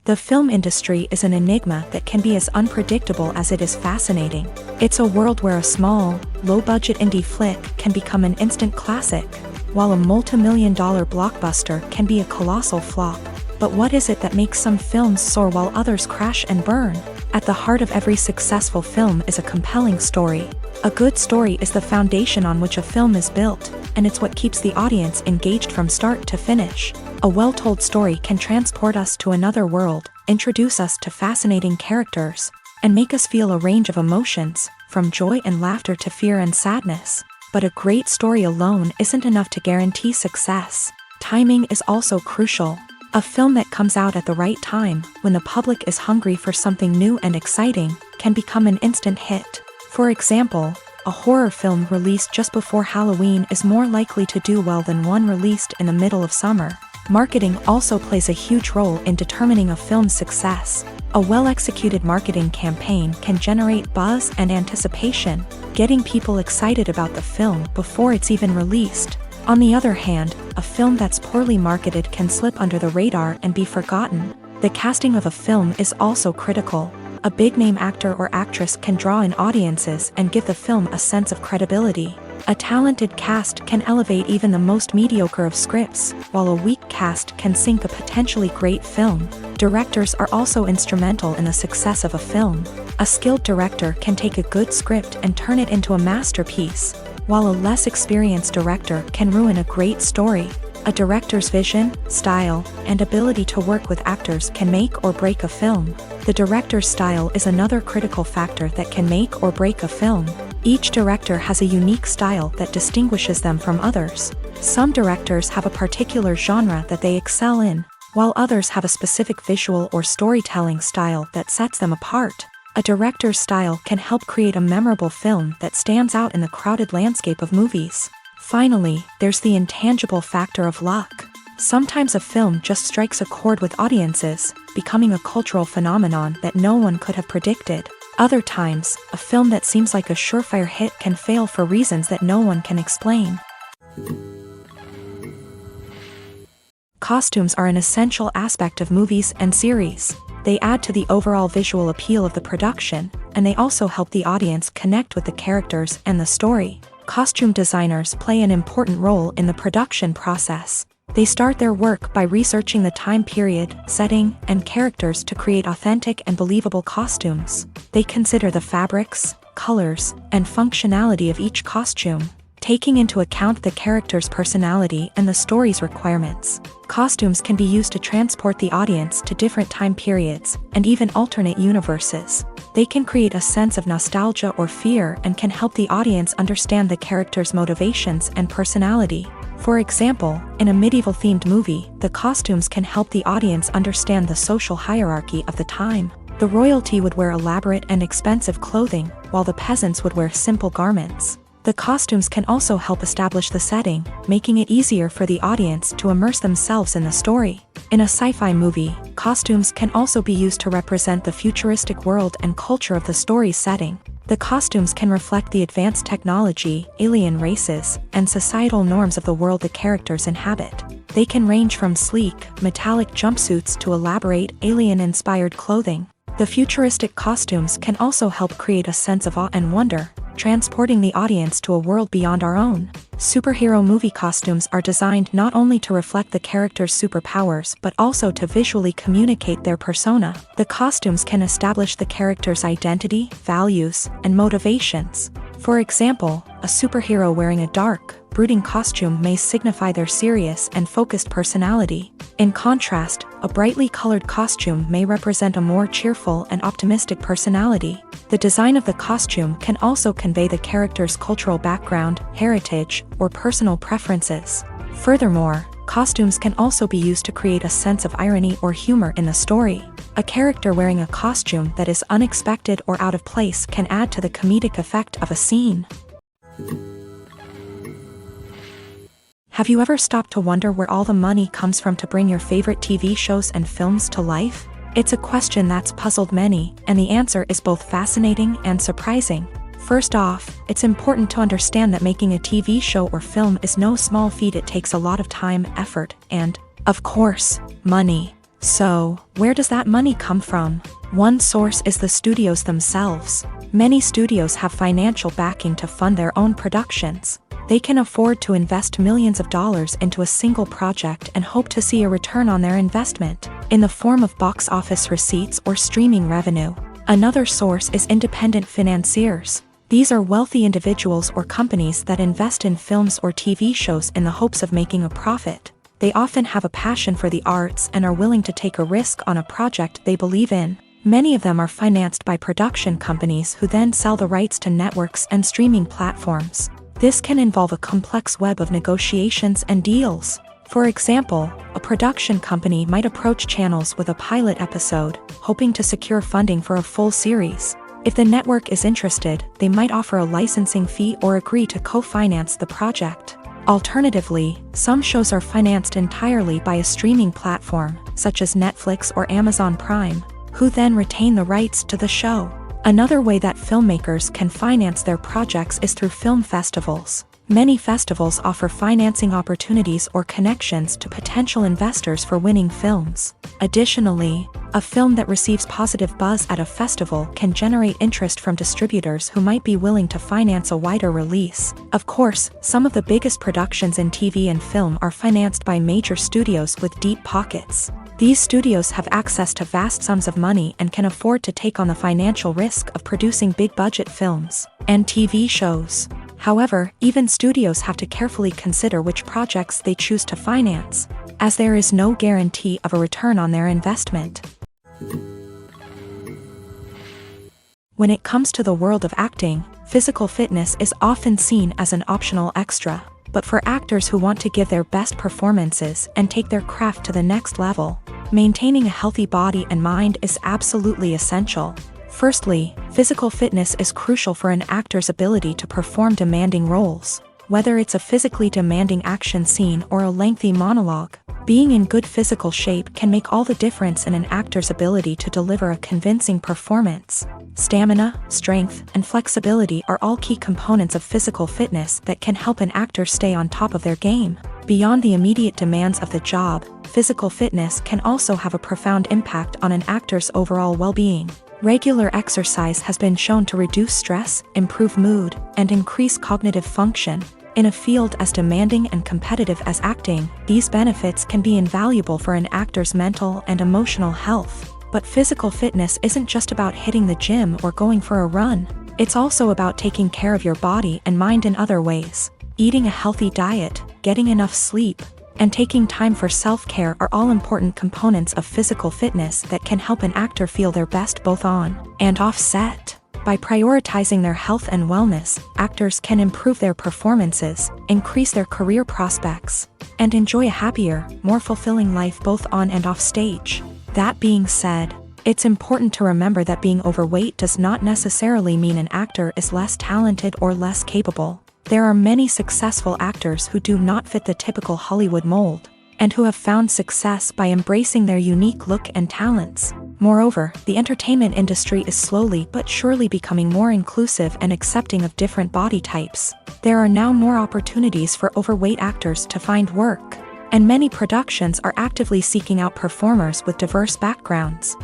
The film industry is an enigma that can be as unpredictable as it is fascinating. It's a world where a small, low-budget indie flick can become an instant classic, while a multi-million-dollar blockbuster can be a colossal flop. But what is it that makes some films soar while others crash and burn? At the heart of every successful film is a compelling story. A good story is the foundation on which a film is built, and it's what keeps the audience engaged from start to finish. A well-told story can transport us to another world, introduce us to fascinating characters, and make us feel a range of emotions, from joy and laughter to fear and sadness. But a great story alone isn't enough to guarantee success. Timing is also crucial. A film that comes out at the right time, when the public is hungry for something new and exciting, can become an instant hit. For example, a horror film released just before Halloween is more likely to do well than one released in the middle of summer. Marketing also plays a huge role in determining a film's success. A well-executed marketing campaign can generate buzz and anticipation, getting people excited about the film before it's even released. On the other hand, a film that's poorly marketed can slip under the radar and be forgotten. The casting of a film is also critical. A big-name actor or actress can draw in audiences and give the film a sense of credibility. A talented cast can elevate even the most mediocre of scripts, while a weak cast can sink a potentially great film. Directors are also instrumental in the success of a film. A skilled director can take a good script and turn it into a masterpiece, while a less experienced director can ruin a great story. A director's vision, style, and ability to work with actors can make or break a film. The director's style is another critical factor that can make or break a film. Each director has a unique style that distinguishes them from others. Some directors have a particular genre that they excel in, while others have a specific visual or storytelling style that sets them apart. A director's style can help create a memorable film that stands out in the crowded landscape of movies. Finally, there's the intangible factor of luck. Sometimes a film just strikes a chord with audiences, becoming a cultural phenomenon that no one could have predicted. Other times, a film that seems like a surefire hit can fail for reasons that no one can explain. Costumes are an essential aspect of movies and series. They add to the overall visual appeal of the production, and they also help the audience connect with the characters and the story. Costume designers play an important role in the production process. They start their work by researching the time period, setting, and characters to create authentic and believable costumes. They consider the fabrics, colors, and functionality of each costume, taking into account the character's personality and the story's requirements. Costumes can be used to transport the audience to different time periods and even alternate universes. They can create a sense of nostalgia or fear and can help the audience understand the character's motivations and personality. For example, in a medieval-themed movie, the costumes can help the audience understand the social hierarchy of the time. The royalty would wear elaborate and expensive clothing, while the peasants would wear simple garments. The costumes can also help establish the setting, making it easier for the audience to immerse themselves in the story. In a sci-fi movie, costumes can also be used to represent the futuristic world and culture of the story's setting. The costumes can reflect the advanced technology, alien races, and societal norms of the world the characters inhabit. They can range from sleek, metallic jumpsuits to elaborate, alien-inspired clothing. The futuristic costumes can also help create a sense of awe and wonder, transporting the audience to a world beyond our own. Superhero movie costumes are designed not only to reflect the character's superpowers but also to visually communicate their persona. The costumes can establish the character's identity, values, and motivations. For example, a superhero wearing a dark, brooding costume may signify their serious and focused personality. In contrast, A brightly colored costume may represent a more cheerful and optimistic personality. The design of the costume can also convey the character's cultural background, heritage, or personal preferences. Furthermore, costumes can also be used to create a sense of irony or humor in the story. A character wearing a costume that is unexpected or out of place can add to the comedic effect of a scene. Have you ever stopped to wonder where all the money comes from to bring your favorite TV shows and films to life? It's a question that's puzzled many, and the answer is both fascinating and surprising. First off, it's important to understand that making a TV show or film is no small feat. It takes a lot of time, effort, and, of course, money. So, where does that money come from? One source is the studios themselves. Many studios have financial backing to fund their own productions. They can afford to invest millions of dollars into a single project and hope to see a return on their investment, in the form of box office receipts or streaming revenue. Another source is independent financiers. These are wealthy individuals or companies that invest in films or TV shows in the hopes of making a profit. They often have a passion for the arts and are willing to take a risk on a project they believe in. Many of them are financed by production companies who then sell the rights to networks and streaming platforms. This can involve a complex web of negotiations and deals. For example, a production company might approach channels with a pilot episode, hoping to secure funding for a full series. If the network is interested, they might offer a licensing fee or agree to co-finance the project. Alternatively, some shows are financed entirely by a streaming platform, such as Netflix or Amazon Prime, who then retain the rights to the show. Another way that filmmakers can finance their projects is through film festivals. Many festivals offer financing opportunities or connections to potential investors for winning films. Additionally, a film that receives positive buzz at a festival can generate interest from distributors who might be willing to finance a wider release. Of course, some of the biggest productions in TV and film are financed by major studios with deep pockets. These studios have access to vast sums of money and can afford to take on the financial risk of producing big-budget films and TV shows. However, even studios have to carefully consider which projects they choose to finance, as there is no guarantee of a return on their investment. When it comes to the world of acting, physical fitness is often seen as an optional extra. But for actors who want to give their best performances and take their craft to the next level, maintaining a healthy body and mind is absolutely essential. Firstly, physical fitness is crucial for an actor's ability to perform demanding roles. Whether it's a physically demanding action scene or a lengthy monologue, being in good physical shape can make all the difference in an actor's ability to deliver a convincing performance. Stamina, strength, and flexibility are all key components of physical fitness that can help an actor stay on top of their game. Beyond the immediate demands of the job, physical fitness can also have a profound impact on an actor's overall well-being. Regular exercise has been shown to reduce stress, improve mood, and increase cognitive function. In a field as demanding and competitive as acting, these benefits can be invaluable for an actor's mental and emotional health. But physical fitness isn't just about hitting the gym or going for a run. It's also about taking care of your body and mind in other ways. Eating a healthy diet, getting enough sleep, and taking time for self-care are all important components of physical fitness that can help an actor feel their best both on and off set. By prioritizing their health and wellness, actors can improve their performances, increase their career prospects, and enjoy a happier, more fulfilling life both on and off stage. That being said, it's important to remember that being overweight does not necessarily mean an actor is less talented or less capable. There are many successful actors who do not fit the typical Hollywood mold, and who have found success by embracing their unique look and talents. Moreover, the entertainment industry is slowly but surely becoming more inclusive and accepting of different body types. There are now more opportunities for overweight actors to find work, and many productions are actively seeking out performers with diverse backgrounds.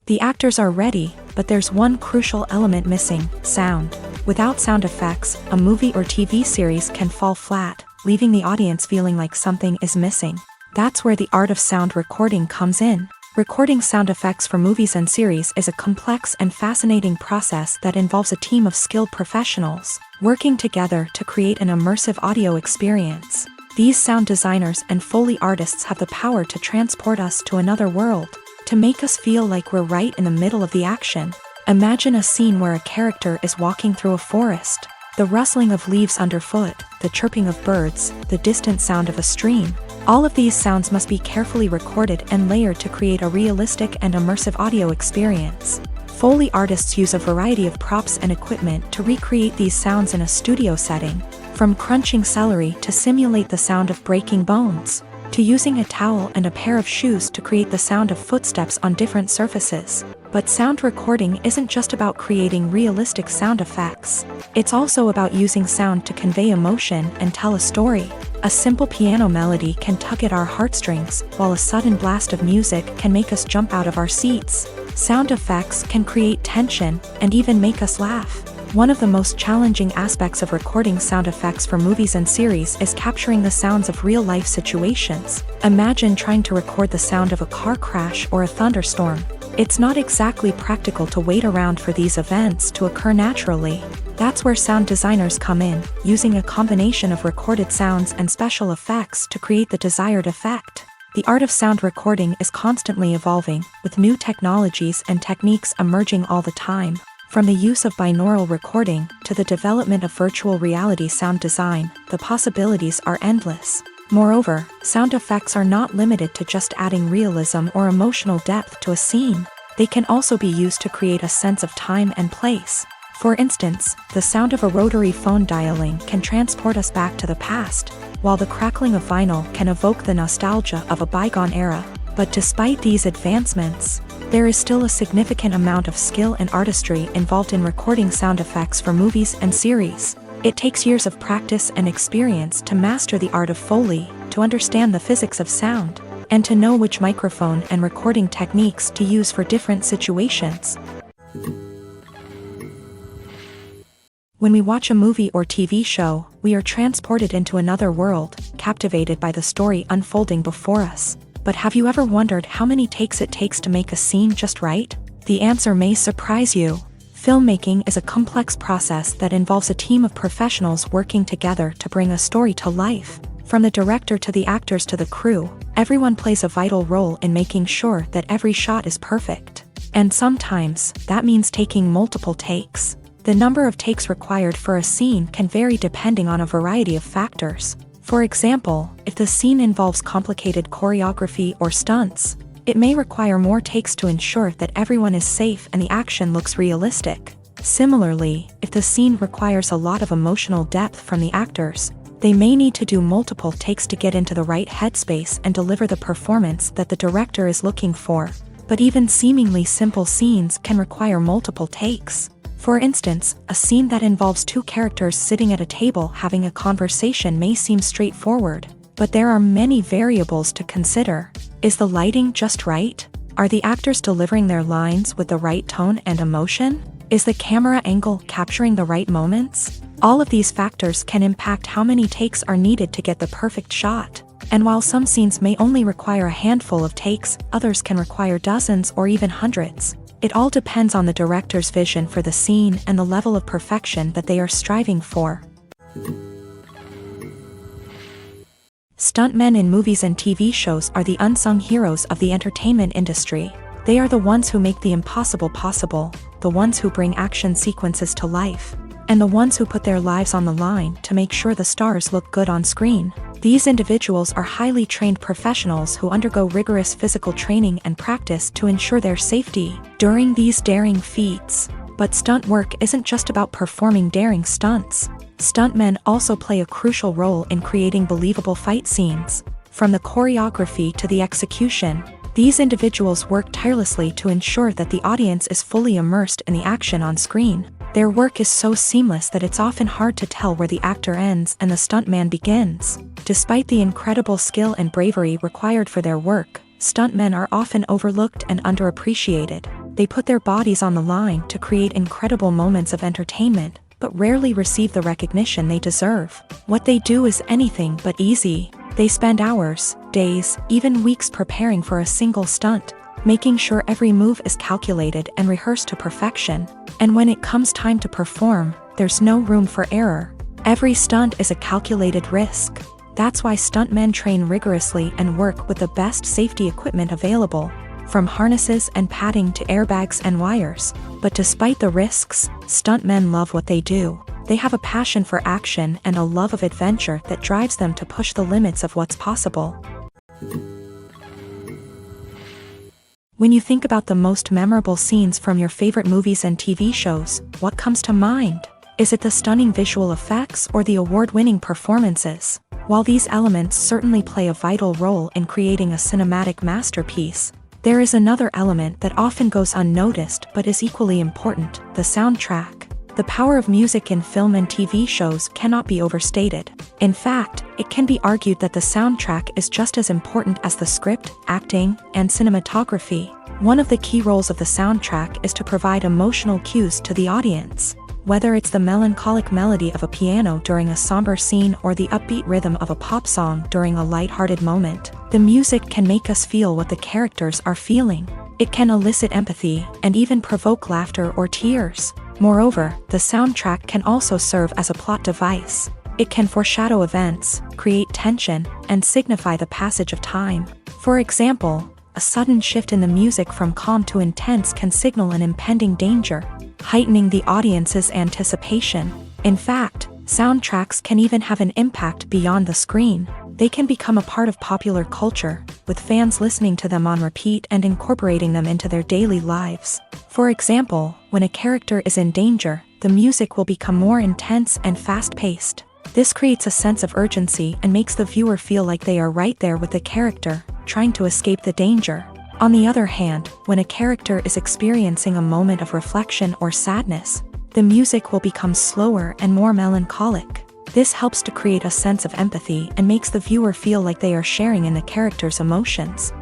The actors are ready, but there's one crucial element missing: sound. Without sound effects, a movie or TV series can fall flat, leaving the audience feeling like something is missing. That's where the art of sound recording comes in. Recording sound effects for movies and series is a complex and fascinating process that involves a team of skilled professionals working together to create an immersive audio experience. These sound designers and Foley artists have the power to transport us to another world, to make us feel like we're right in the middle of the action. Imagine a scene where a character is walking through a forest. The rustling of leaves underfoot, the chirping of birds, the distant sound of a stream. All of these sounds must be carefully recorded and layered to create a realistic and immersive audio experience. Foley artists use a variety of props and equipment to recreate these sounds in a studio setting, from crunching celery to simulate the sound of breaking bones, to using a towel and a pair of shoes to create the sound of footsteps on different surfaces. But sound recording isn't just about creating realistic sound effects. It's also about using sound to convey emotion and tell a story. A simple piano melody can tug at our heartstrings, while a sudden blast of music can make us jump out of our seats. Sound effects can create tension and even make us laugh. One of the most challenging aspects of recording sound effects for movies and series is capturing the sounds of real-life situations. Imagine trying to record the sound of a car crash or a thunderstorm. It's not exactly practical to wait around for these events to occur naturally. That's where sound designers come in, using a combination of recorded sounds and special effects to create the desired effect. The art of sound recording is constantly evolving, with new technologies and techniques emerging all the time. From the use of binaural recording to the development of virtual reality sound design, the possibilities are endless. Moreover, sound effects are not limited to just adding realism or emotional depth to a scene. They can also be used to create a sense of time and place. For instance, the sound of a rotary phone dialing can transport us back to the past, while the crackling of vinyl can evoke the nostalgia of a bygone era. But despite these advancements, there is still a significant amount of skill and artistry involved in recording sound effects for movies and series. It takes years of practice and experience to master the art of Foley, to understand the physics of sound, and to know which microphone and recording techniques to use for different situations. When we watch a movie or TV show, we are transported into another world, captivated by the story unfolding before us. But have you ever wondered how many takes it takes to make a scene just right? The answer may surprise you. Filmmaking is a complex process that involves a team of professionals working together to bring a story to life. From the director to the actors to the crew, everyone plays a vital role in making sure that every shot is perfect. And sometimes, that means taking multiple takes. The number of takes required for a scene can vary depending on a variety of factors. For example, if the scene involves complicated choreography or stunts, it may require more takes to ensure that everyone is safe and the action looks realistic. Similarly, if the scene requires a lot of emotional depth from the actors, they may need to do multiple takes to get into the right headspace and deliver the performance that the director is looking for. But even seemingly simple scenes can require multiple takes. For instance, a scene that involves two characters sitting at a table having a conversation may seem straightforward, but there are many variables to consider. Is the lighting just right? Are the actors delivering their lines with the right tone and emotion? Is the camera angle capturing the right moments? All of these factors can impact how many takes are needed to get the perfect shot. And while some scenes may only require a handful of takes, others can require dozens or even hundreds. It all depends on the director's vision for the scene and the level of perfection that they are striving for. Stuntmen in movies and TV shows are the unsung heroes of the entertainment industry. They are the ones who make the impossible possible, the ones who bring action sequences to life, and the ones who put their lives on the line to make sure the stars look good on screen. These individuals are highly trained professionals who undergo rigorous physical training and practice to ensure their safety during these daring feats. But stunt work isn't just about performing daring stunts. Stuntmen also play a crucial role in creating believable fight scenes. From the choreography to the execution, these individuals work tirelessly to ensure that the audience is fully immersed in the action on screen. Their work is so seamless that it's often hard to tell where the actor ends and the stuntman begins. Despite the incredible skill and bravery required for their work, stuntmen are often overlooked and underappreciated. They put their bodies on the line to create incredible moments of entertainment, but rarely receive the recognition they deserve. What they do is anything but easy. They spend hours, days, even weeks preparing for a single stunt, making sure every move is calculated and rehearsed to perfection. And when it comes time to perform, there's no room for error. Every stunt is a calculated risk. That's why stuntmen train rigorously and work with the best safety equipment available, from harnesses and padding to airbags and wires. But despite the risks, stuntmen love what they do. They have a passion for action and a love of adventure that drives them to push the limits of what's possible. When you think about the most memorable scenes from your favorite movies and TV shows, what comes to mind? Is it the stunning visual effects or the award-winning performances? While these elements certainly play a vital role in creating a cinematic masterpiece, there is another element that often goes unnoticed but is equally important: the soundtrack. The power of music in film and TV shows cannot be overstated. In fact, it can be argued that the soundtrack is just as important as the script, acting, and cinematography. One of the key roles of the soundtrack is to provide emotional cues to the audience. Whether it's the melancholic melody of a piano during a somber scene or the upbeat rhythm of a pop song during a light-hearted moment, the music can make us feel what the characters are feeling. It can elicit empathy and even provoke laughter or tears. Moreover, the soundtrack can also serve as a plot device. It can foreshadow events, create tension, and signify the passage of time. For example, a sudden shift in the music from calm to intense can signal an impending danger, heightening the audience's anticipation. In fact, soundtracks can even have an impact beyond the screen. They can become a part of popular culture, with fans listening to them on repeat and incorporating them into their daily lives. For example, when a character is in danger, the music will become more intense and fast-paced. This creates a sense of urgency and makes the viewer feel like they are right there with the character, trying to escape the danger. On the other hand, when a character is experiencing a moment of reflection or sadness, the music will become slower and more melancholic. This helps to create a sense of empathy and makes the viewer feel like they are sharing in the character's emotions.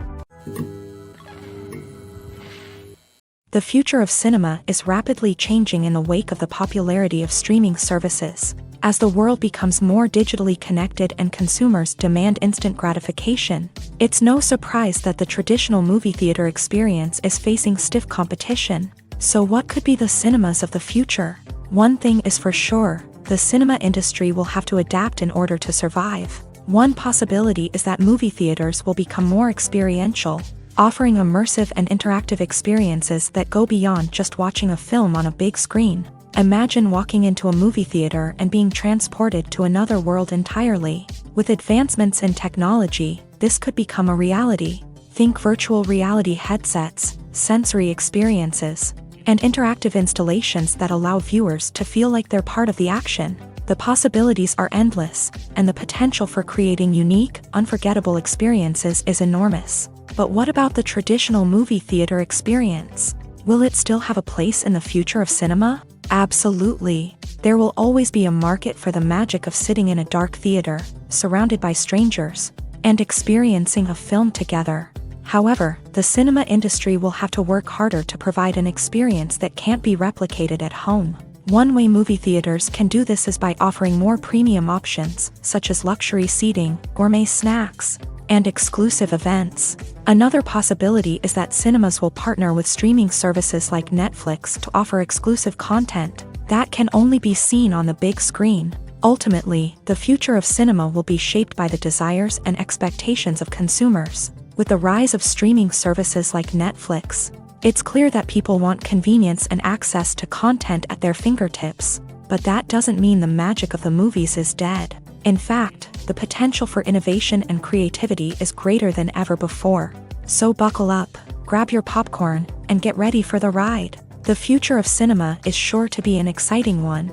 The future of cinema is rapidly changing in the wake of the popularity of streaming services. As the world becomes more digitally connected and consumers demand instant gratification, it's no surprise that the traditional movie theater experience is facing stiff competition. So what could be the cinemas of the future? One thing is for sure: the cinema industry will have to adapt in order to survive. One possibility is that movie theaters will become more experiential, offering immersive and interactive experiences that go beyond just watching a film on a big screen. Imagine walking into a movie theater and being transported to another world entirely. With advancements in technology, this could become a reality. Think virtual reality headsets, sensory experiences, and interactive installations that allow viewers to feel like they're part of the action. The possibilities are endless, and the potential for creating unique, unforgettable experiences is enormous. But what about the traditional movie theater experience? Will it still have a place in the future of cinema? Absolutely. There will always be a market for the magic of sitting in a dark theater, surrounded by strangers, and experiencing a film together. However, the cinema industry will have to work harder to provide an experience that can't be replicated at home. One way movie theaters can do this is by offering more premium options, such as luxury seating, gourmet snacks, and exclusive events. Another possibility is that cinemas will partner with streaming services like Netflix to offer exclusive content that can only be seen on the big screen. Ultimately, the future of cinema will be shaped by the desires and expectations of consumers. With the rise of streaming services like Netflix, it's clear that people want convenience and access to content at their fingertips. But that doesn't mean the magic of the movies is dead. In fact, the potential for innovation and creativity is greater than ever before. So buckle up, grab your popcorn, and get ready for the ride. The future of cinema is sure to be an exciting one.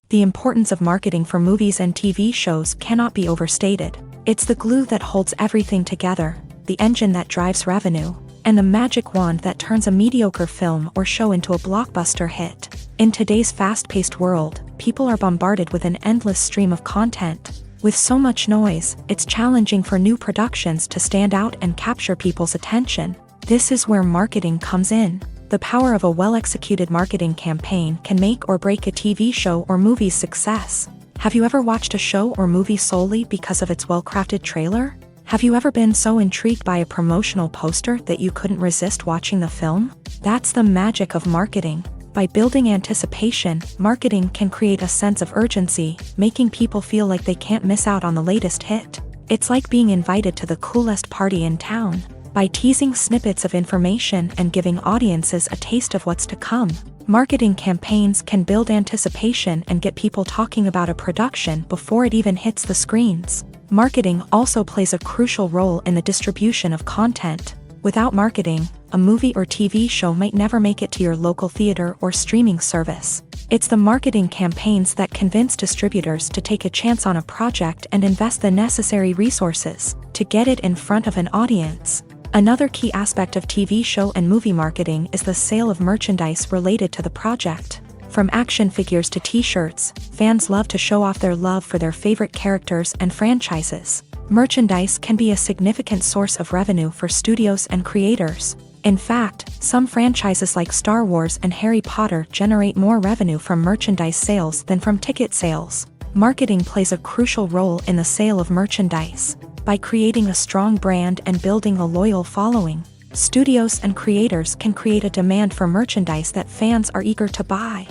The importance of marketing for movies and TV shows cannot be overstated. It's the glue that holds everything together, the engine that drives revenue, and the magic wand that turns a mediocre film or show into a blockbuster hit. In today's fast-paced world, people are bombarded with an endless stream of content. With so much noise, it's challenging for new productions to stand out and capture people's attention. This is where marketing comes in. The power of a well-executed marketing campaign can make or break a TV show or movie's success. Have you ever watched a show or movie solely because of its well-crafted trailer? Have you ever been so intrigued by a promotional poster that you couldn't resist watching the film? That's the magic of marketing. By building anticipation, marketing can create a sense of urgency, making people feel like they can't miss out on the latest hit. It's like being invited to the coolest party in town. By teasing snippets of information and giving audiences a taste of what's to come, marketing campaigns can build anticipation and get people talking about a production before it even hits the screens. Marketing also plays a crucial role in the distribution of content. Without marketing, a movie or TV show might never make it to your local theater or streaming service. It's the marketing campaigns that convince distributors to take a chance on a project and invest the necessary resources to get it in front of an audience. Another key aspect of TV show and movie marketing is the sale of merchandise related to the project. From action figures to t-shirts, fans love to show off their love for their favorite characters and franchises. Merchandise can be a significant source of revenue for studios and creators. In fact, some franchises like Star Wars and Harry Potter generate more revenue from merchandise sales than from ticket sales. Marketing plays a crucial role in the sale of merchandise. By creating a strong brand and building a loyal following, studios and creators can create a demand for merchandise that fans are eager to buy.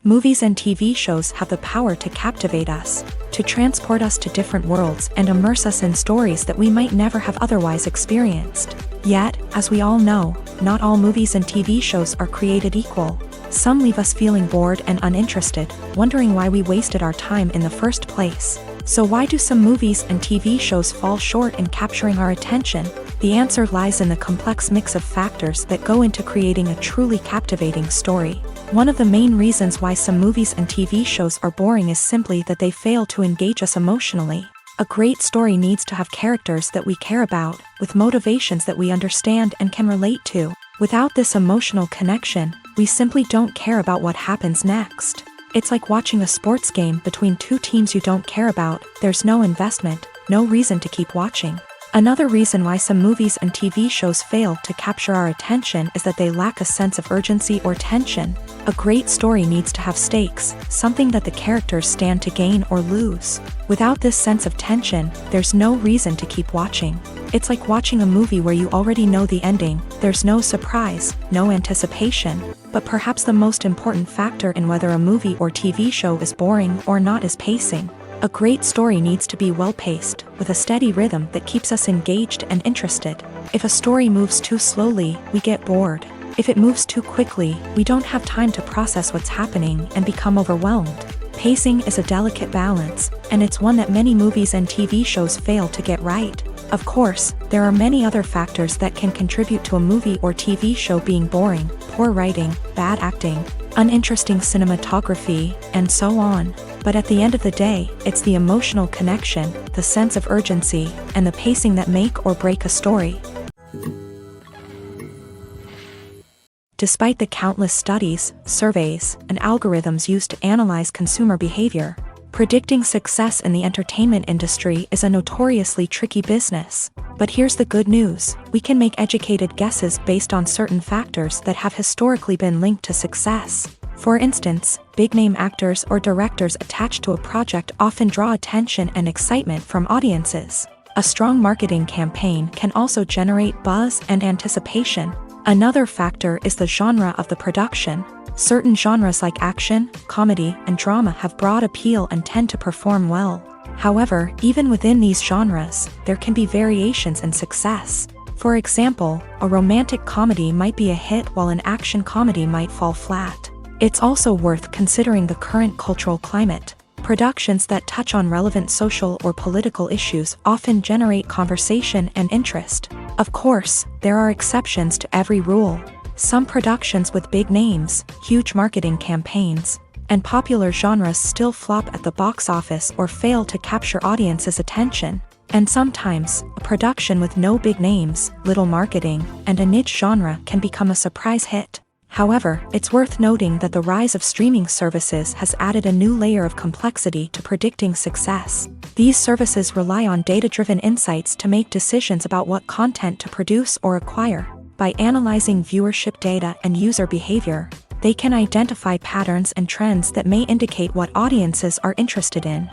Movies and TV shows have the power to captivate us, to transport us to different worlds and immerse us in stories that we might never have otherwise experienced. Yet, as we all know, not all movies and TV shows are created equal. Some leave us feeling bored and uninterested, wondering why we wasted our time in the first place. So why do some movies and TV shows fall short in capturing our attention? The answer lies in the complex mix of factors that go into creating a truly captivating story. One of the main reasons why some movies and TV shows are boring is simply that they fail to engage us emotionally. A great story needs to have characters that we care about, with motivations that we understand and can relate to. Without this emotional connection, we simply don't care about what happens next. It's like watching a sports game between two teams you don't care about. There's no investment, no reason to keep watching. Another reason why some movies and TV shows fail to capture our attention is that they lack a sense of urgency or tension. A great story needs to have stakes, something that the characters stand to gain or lose. Without this sense of tension, there's no reason to keep watching. It's like watching a movie where you already know the ending. There's no surprise, no anticipation. But perhaps the most important factor in whether a movie or TV show is boring or not is pacing. A great story needs to be well-paced, with a steady rhythm that keeps us engaged and interested. If a story moves too slowly, we get bored. If it moves too quickly, we don't have time to process what's happening and become overwhelmed. Pacing is a delicate balance, and it's one that many movies and TV shows fail to get right. Of course, there are many other factors that can contribute to a movie or TV show being boring: poor writing, bad acting, uninteresting cinematography, and so on. But at the end of the day, it's the emotional connection, the sense of urgency, and the pacing that make or break a story. Despite the countless studies, surveys, and algorithms used to analyze consumer behavior, predicting success in the entertainment industry is a notoriously tricky business. But here's the good news: we can make educated guesses based on certain factors that have historically been linked to success. For instance, big-name actors or directors attached to a project often draw attention and excitement from audiences. A strong marketing campaign can also generate buzz and anticipation. Another factor is the genre of the production. Certain genres like action, comedy, and drama have broad appeal and tend to perform well. However, even within these genres, there can be variations in success. For example, a romantic comedy might be a hit while an action comedy might fall flat. It's also worth considering the current cultural climate. Productions that touch on relevant social or political issues often generate conversation and interest. Of course, there are exceptions to every rule. Some productions with big names, huge marketing campaigns, and popular genres still flop at the box office or fail to capture audiences' attention. And sometimes, a production with no big names, little marketing, and a niche genre can become a surprise hit. However, it's worth noting that the rise of streaming services has added a new layer of complexity to predicting success. These services rely on data-driven insights to make decisions about what content to produce or acquire. By analyzing viewership data and user behavior, they can identify patterns and trends that may indicate what audiences are interested in.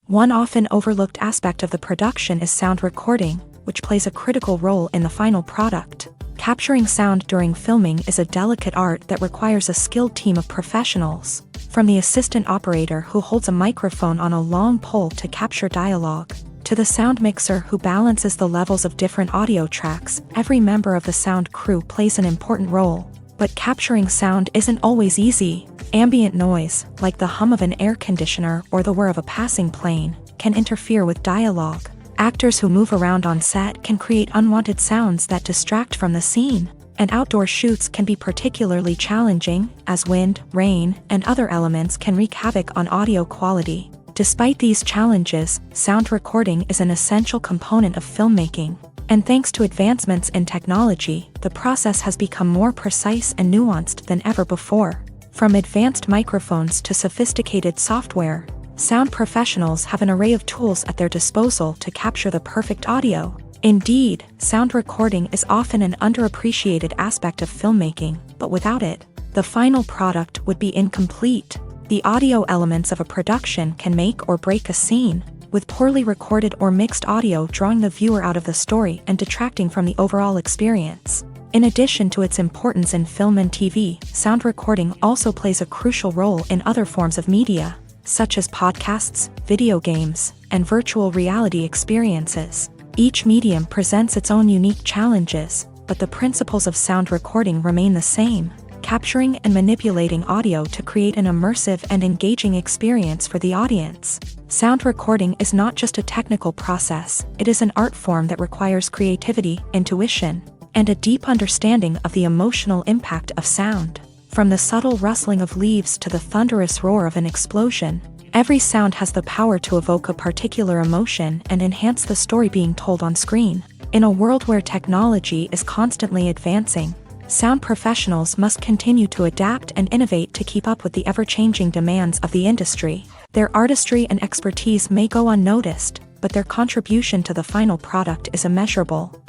One often overlooked aspect of the production is sound recording. which plays a critical role in the final product. Capturing sound during filming is a delicate art that requires a skilled team of professionals. From the assistant operator who holds a microphone on a long pole to capture dialogue, to the sound mixer who balances the levels of different audio tracks, every member of the sound crew plays an important role. But capturing sound isn't always easy. Ambient noise, like the hum of an air conditioner or the whir of a passing plane, can interfere with dialogue. Actors who move around on set can create unwanted sounds that distract from the scene. And outdoor shoots can be particularly challenging, as wind, rain, and other elements can wreak havoc on audio quality. Despite these challenges, sound recording is an essential component of filmmaking. And thanks to advancements in technology, the process has become more precise and nuanced than ever before. From advanced microphones to sophisticated software, sound professionals have an array of tools at their disposal to capture the perfect audio. Indeed, sound recording is often an underappreciated aspect of filmmaking, but without it, the final product would be incomplete. The audio elements of a production can make or break a scene, with poorly recorded or mixed audio drawing the viewer out of the story and detracting from the overall experience. In addition to its importance in film and TV, sound recording also plays a crucial role in other forms of media, such as podcasts, video games, and virtual reality experiences. Each medium presents its own unique challenges, but the principles of sound recording remain the same, capturing and manipulating audio to create an immersive and engaging experience for the audience. Sound recording is not just a technical process, it is an art form that requires creativity, intuition, and a deep understanding of the emotional impact of sound. From the subtle rustling of leaves to the thunderous roar of an explosion, every sound has the power to evoke a particular emotion and enhance the story being told on screen. In a world where technology is constantly advancing, sound professionals must continue to adapt and innovate to keep up with the ever-changing demands of the industry. Their artistry and expertise may go unnoticed, but their contribution to the final product is immeasurable.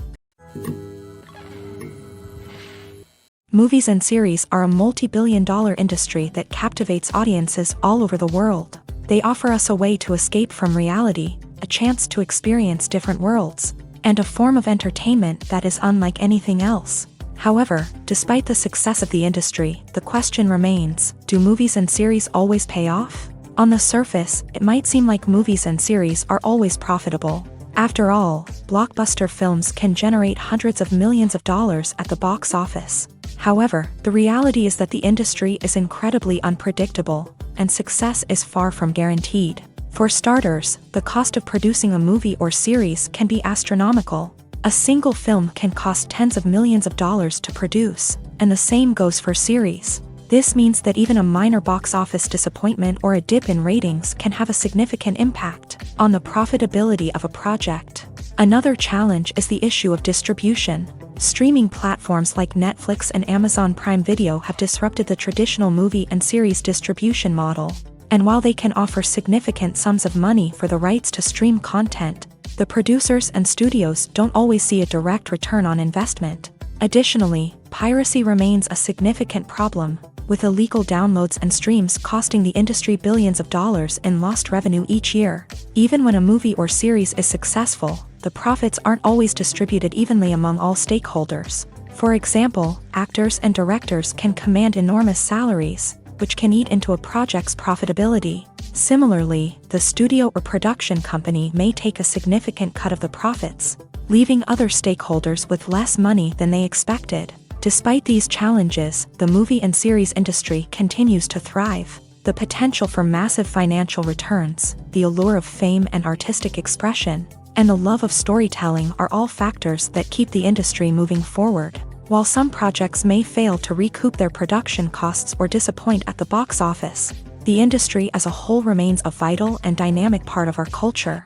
Movies and series are a multi-billion-dollar industry that captivates audiences all over the world. They offer us a way to escape from reality, a chance to experience different worlds, and a form of entertainment that is unlike anything else. However, despite the success of the industry, the question remains, do movies and series always pay off? On the surface, it might seem like movies and series are always profitable. After all, blockbuster films can generate hundreds of millions of dollars at the box office. However, the reality is that the industry is incredibly unpredictable, and success is far from guaranteed. For starters, the cost of producing a movie or series can be astronomical. A single film can cost tens of millions of dollars to produce, and the same goes for series. This means that even a minor box office disappointment or a dip in ratings can have a significant impact on the profitability of a project. Another challenge is the issue of distribution. Streaming platforms like Netflix and Amazon Prime Video have disrupted the traditional movie and series distribution model. And while they can offer significant sums of money for the rights to stream content, the producers and studios don't always see a direct return on investment. Additionally, piracy remains a significant problem, with illegal downloads and streams costing the industry billions of dollars in lost revenue each year. Even when a movie or series is successful, the profits aren't always distributed evenly among all stakeholders. For example, actors and directors can command enormous salaries, which can eat into a project's profitability. Similarly, the studio or production company may take a significant cut of the profits, leaving other stakeholders with less money than they expected. Despite these challenges, the movie and series industry continues to thrive. The potential for massive financial returns, the allure of fame and artistic expression, and the love of storytelling are all factors that keep the industry moving forward. While some projects may fail to recoup their production costs or disappoint at the box office, the industry as a whole remains a vital and dynamic part of our culture.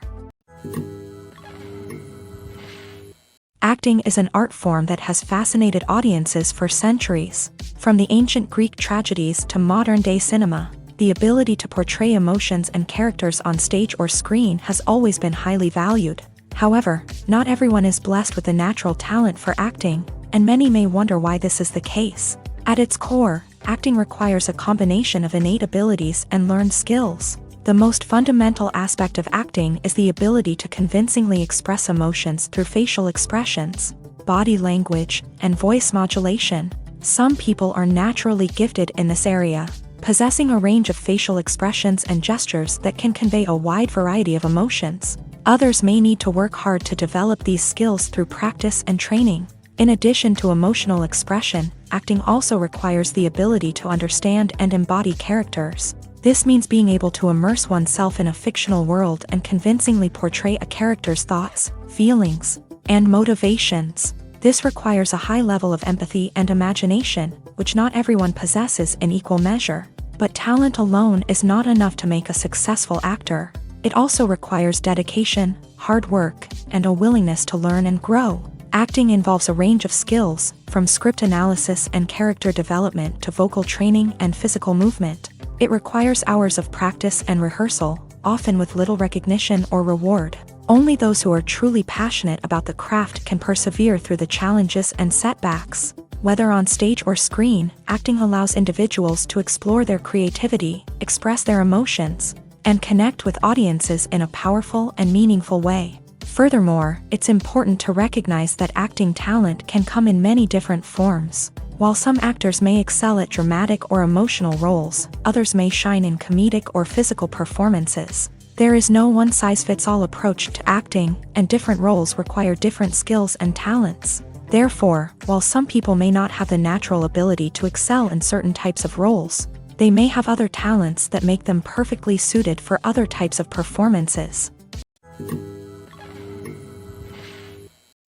Acting is an art form that has fascinated audiences for centuries. From the ancient Greek tragedies to modern-day cinema, the ability to portray emotions and characters on stage or screen has always been highly valued. However, not everyone is blessed with the natural talent for acting, and many may wonder why this is the case. At its core, acting requires a combination of innate abilities and learned skills. The most fundamental aspect of acting is the ability to convincingly express emotions through facial expressions, body language, and voice modulation. Some people are naturally gifted in this area, possessing a range of facial expressions and gestures that can convey a wide variety of emotions. Others may need to work hard to develop these skills through practice and training. In addition to emotional expression, acting also requires the ability to understand and embody characters. This means being able to immerse oneself in a fictional world and convincingly portray a character's thoughts, feelings, and motivations. This requires a high level of empathy and imagination, which not everyone possesses in equal measure. But talent alone is not enough to make a successful actor. It also requires dedication, hard work, and a willingness to learn and grow. Acting involves a range of skills, from script analysis and character development to vocal training and physical movement. It requires hours of practice and rehearsal, often with little recognition or reward. Only those who are truly passionate about the craft can persevere through the challenges and setbacks. Whether on stage or screen, acting allows individuals to explore their creativity, express their emotions, and connect with audiences in a powerful and meaningful way. Furthermore, it's important to recognize that acting talent can come in many different forms. While some actors may excel at dramatic or emotional roles, others may shine in comedic or physical performances. There is no one-size-fits-all approach to acting, and different roles require different skills and talents. Therefore, while some people may not have the natural ability to excel in certain types of roles, they may have other talents that make them perfectly suited for other types of performances.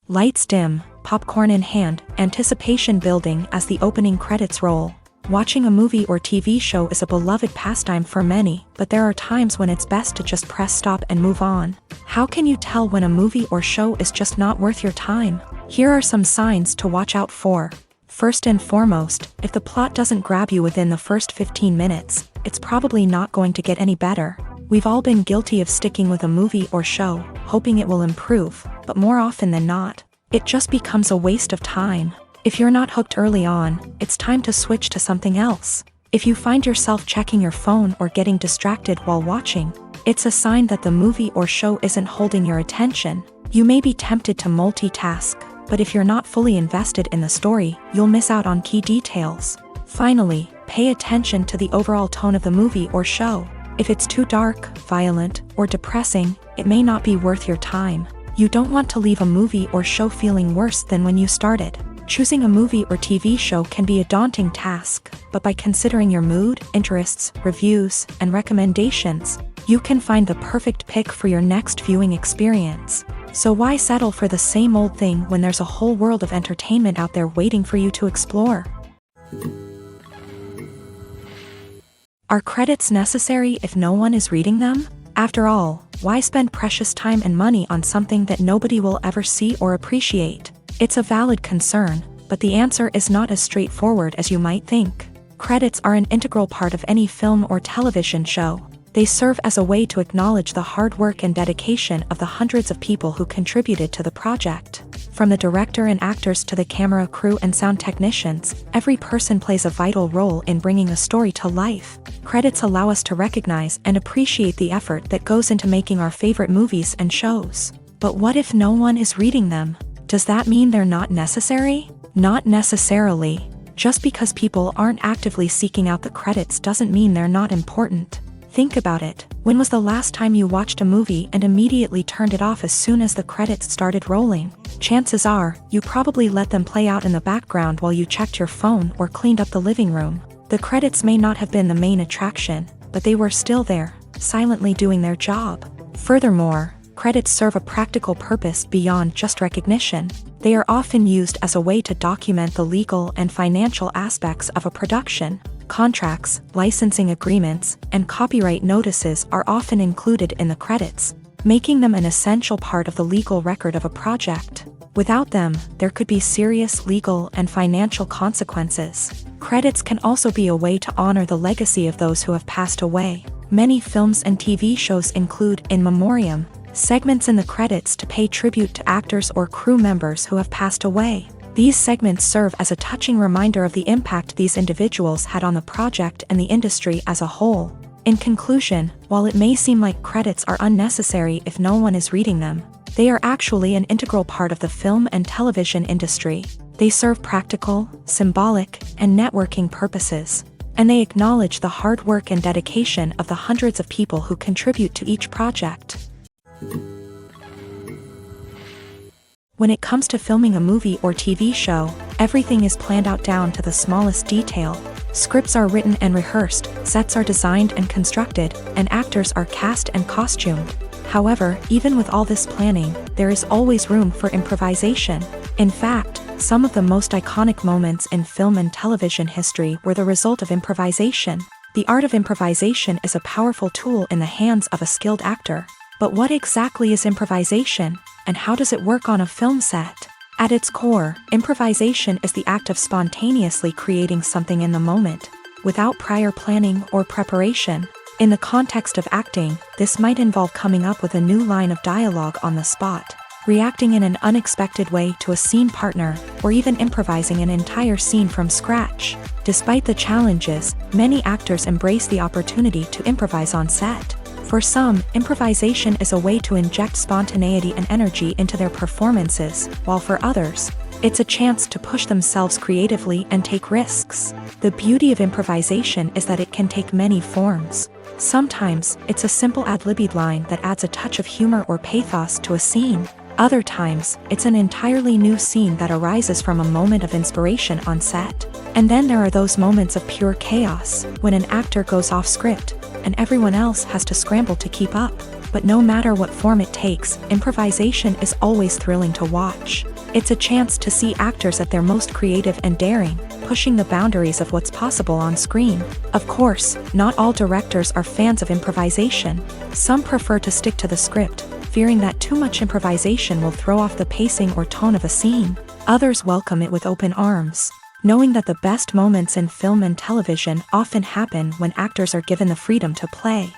Lights dim, popcorn in hand, anticipation building as the opening credits roll. Watching a movie or TV show is a beloved pastime for many, but there are times when it's best to just press stop and move on. How can you tell when a movie or show is just not worth your time? Here are some signs to watch out for. First and foremost, if the plot doesn't grab you within the first 15 minutes, it's probably not going to get any better. We've all been guilty of sticking with a movie or show, hoping it will improve, but more often than not, it just becomes a waste of time. If you're not hooked early on, it's time to switch to something else. If you find yourself checking your phone or getting distracted while watching, it's a sign that the movie or show isn't holding your attention. You may be tempted to multitask, but if you're not fully invested in the story, you'll miss out on key details. Finally, pay attention to the overall tone of the movie or show. If it's too dark, violent, or depressing, it may not be worth your time. You don't want to leave a movie or show feeling worse than when you started. Choosing a movie or TV show can be a daunting task, but by considering your mood, interests, reviews, and recommendations, you can find the perfect pick for your next viewing experience. So why settle for the same old thing when there's a whole world of entertainment out there waiting for you to explore? Are credits necessary if no one is reading them? After all, why spend precious time and money on something that nobody will ever see or appreciate? It's a valid concern, but the answer is not as straightforward as you might think. Credits are an integral part of any film or television show. They serve as a way to acknowledge the hard work and dedication of the hundreds of people who contributed to the project. From the director and actors to the camera crew and sound technicians, every person plays a vital role in bringing a story to life. Credits allow us to recognize and appreciate the effort that goes into making our favorite movies and shows. But what if no one is reading them? Does that mean they're not necessary? Not necessarily. Just because people aren't actively seeking out the credits doesn't mean they're not important. Think about it. When was the last time you watched a movie and immediately turned it off as soon as the credits started rolling? Chances are, you probably let them play out in the background while you checked your phone or cleaned up the living room. The credits may not have been the main attraction, but they were still there, silently doing their job. Furthermore, credits serve a practical purpose beyond just recognition. They are often used as a way to document the legal and financial aspects of a production. Contracts, licensing agreements, and copyright notices are often included in the credits, making them an essential part of the legal record of a project. Without them, there could be serious legal and financial consequences. Credits can also be a way to honor the legacy of those who have passed away. Many films and TV shows include in memoriam segments in the credits to pay tribute to actors or crew members who have passed away. These segments serve as a touching reminder of the impact these individuals had on the project and the industry as a whole. In conclusion, while it may seem like credits are unnecessary if no one is reading them, they are actually an integral part of the film and television industry. They serve practical, symbolic, and networking purposes, and they acknowledge the hard work and dedication of the hundreds of people who contribute to each project. When it comes to filming a movie or TV show, everything is planned out down to the smallest detail. Scripts are written and rehearsed, sets are designed and constructed, and actors are cast and costumed. However, even with all this planning, there is always room for improvisation. In fact, some of the most iconic moments in film and television history were the result of improvisation. The art of improvisation is a powerful tool in the hands of a skilled actor. But what exactly is improvisation, and how does it work on a film set? At its core, improvisation is the act of spontaneously creating something in the moment, without prior planning or preparation. In the context of acting, this might involve coming up with a new line of dialogue on the spot, reacting in an unexpected way to a scene partner, or even improvising an entire scene from scratch. Despite the challenges, many actors embrace the opportunity to improvise on set. For some, improvisation is a way to inject spontaneity and energy into their performances, while for others, it's a chance to push themselves creatively and take risks. The beauty of improvisation is that it can take many forms. Sometimes, it's a simple ad-libbed line that adds a touch of humor or pathos to a scene. Other times, it's an entirely new scene that arises from a moment of inspiration on set. And then there are those moments of pure chaos, when an actor goes off script, and everyone else has to scramble to keep up. But no matter what form it takes, improvisation is always thrilling to watch. It's a chance to see actors at their most creative and daring, pushing the boundaries of what's possible on screen. Of course, not all directors are fans of improvisation. Some prefer to stick to the script, fearing that too much improvisation will throw off the pacing or tone of a scene. Others welcome it with open arms, knowing that the best moments in film and television often happen when actors are given the freedom to play.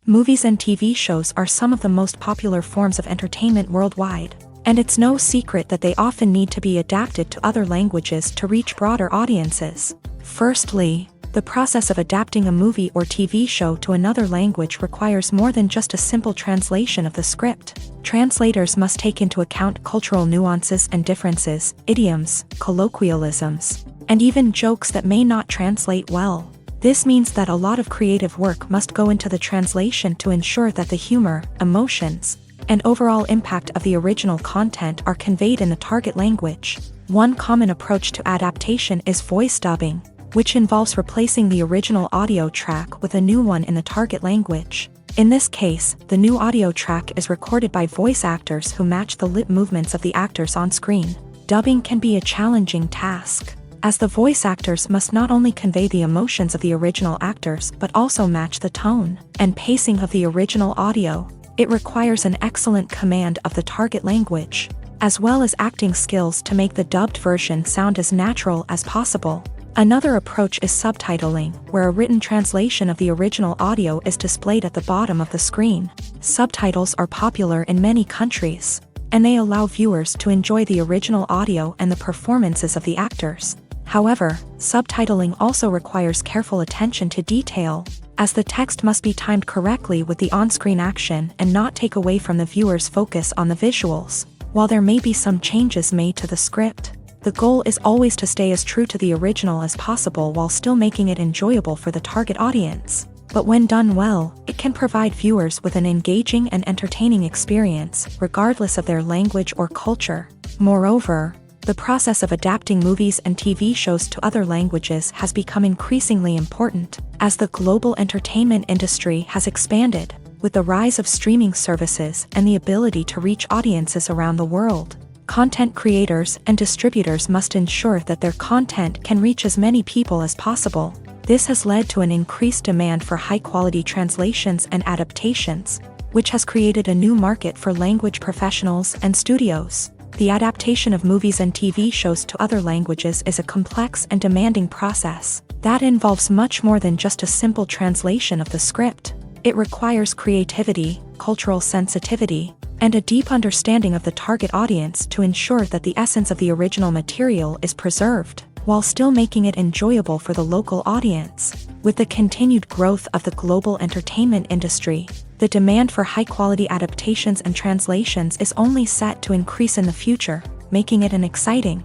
Movies and TV shows are some of the most popular forms of entertainment worldwide, and it's no secret that they often need to be adapted to other languages to reach broader audiences. Firstly, the process of adapting a movie or TV show to another language requires more than just a simple translation of the script. Translators must take into account cultural nuances and differences, idioms, colloquialisms, and even jokes that may not translate well. This means that a lot of creative work must go into the translation to ensure that the humor, emotions, and overall impact of the original content are conveyed in the target language. One common approach to adaptation is voice dubbing, which involves replacing the original audio track with a new one in the target language. In this case, the new audio track is recorded by voice actors who match the lip movements of the actors on screen. Dubbing can be a challenging task, as the voice actors must not only convey the emotions of the original actors but also match the tone and pacing of the original audio. It requires an excellent command of the target language, as well as acting skills to make the dubbed version sound as natural as possible. Another approach is subtitling, where a written translation of the original audio is displayed at the bottom of the screen. Subtitles are popular in many countries, and they allow viewers to enjoy the original audio and the performances of the actors. However, subtitling also requires careful attention to detail, as the text must be timed correctly with the on-screen action and not take away from the viewer's focus on the visuals. While there may be some changes made to the script, the goal is always to stay as true to the original as possible while still making it enjoyable for the target audience. But when done well, it can provide viewers with an engaging and entertaining experience, regardless of their language or culture. Moreover, the process of adapting movies and TV shows to other languages has become increasingly important, as the global entertainment industry has expanded, with the rise of streaming services and the ability to reach audiences around the world. Content creators and distributors must ensure that their content can reach as many people as possible. This has led to an increased demand for high-quality translations and adaptations, which has created a new market for language professionals and studios. The adaptation of movies and TV shows to other languages is a complex and demanding process that involves much more than just a simple translation of the script. It requires creativity, cultural sensitivity, and a deep understanding of the target audience to ensure that the essence of the original material is preserved. while still making it enjoyable for the local audience. With the continued growth of the global entertainment industry, the demand for high-quality adaptations and translations is only set to increase in the future, making it an exciting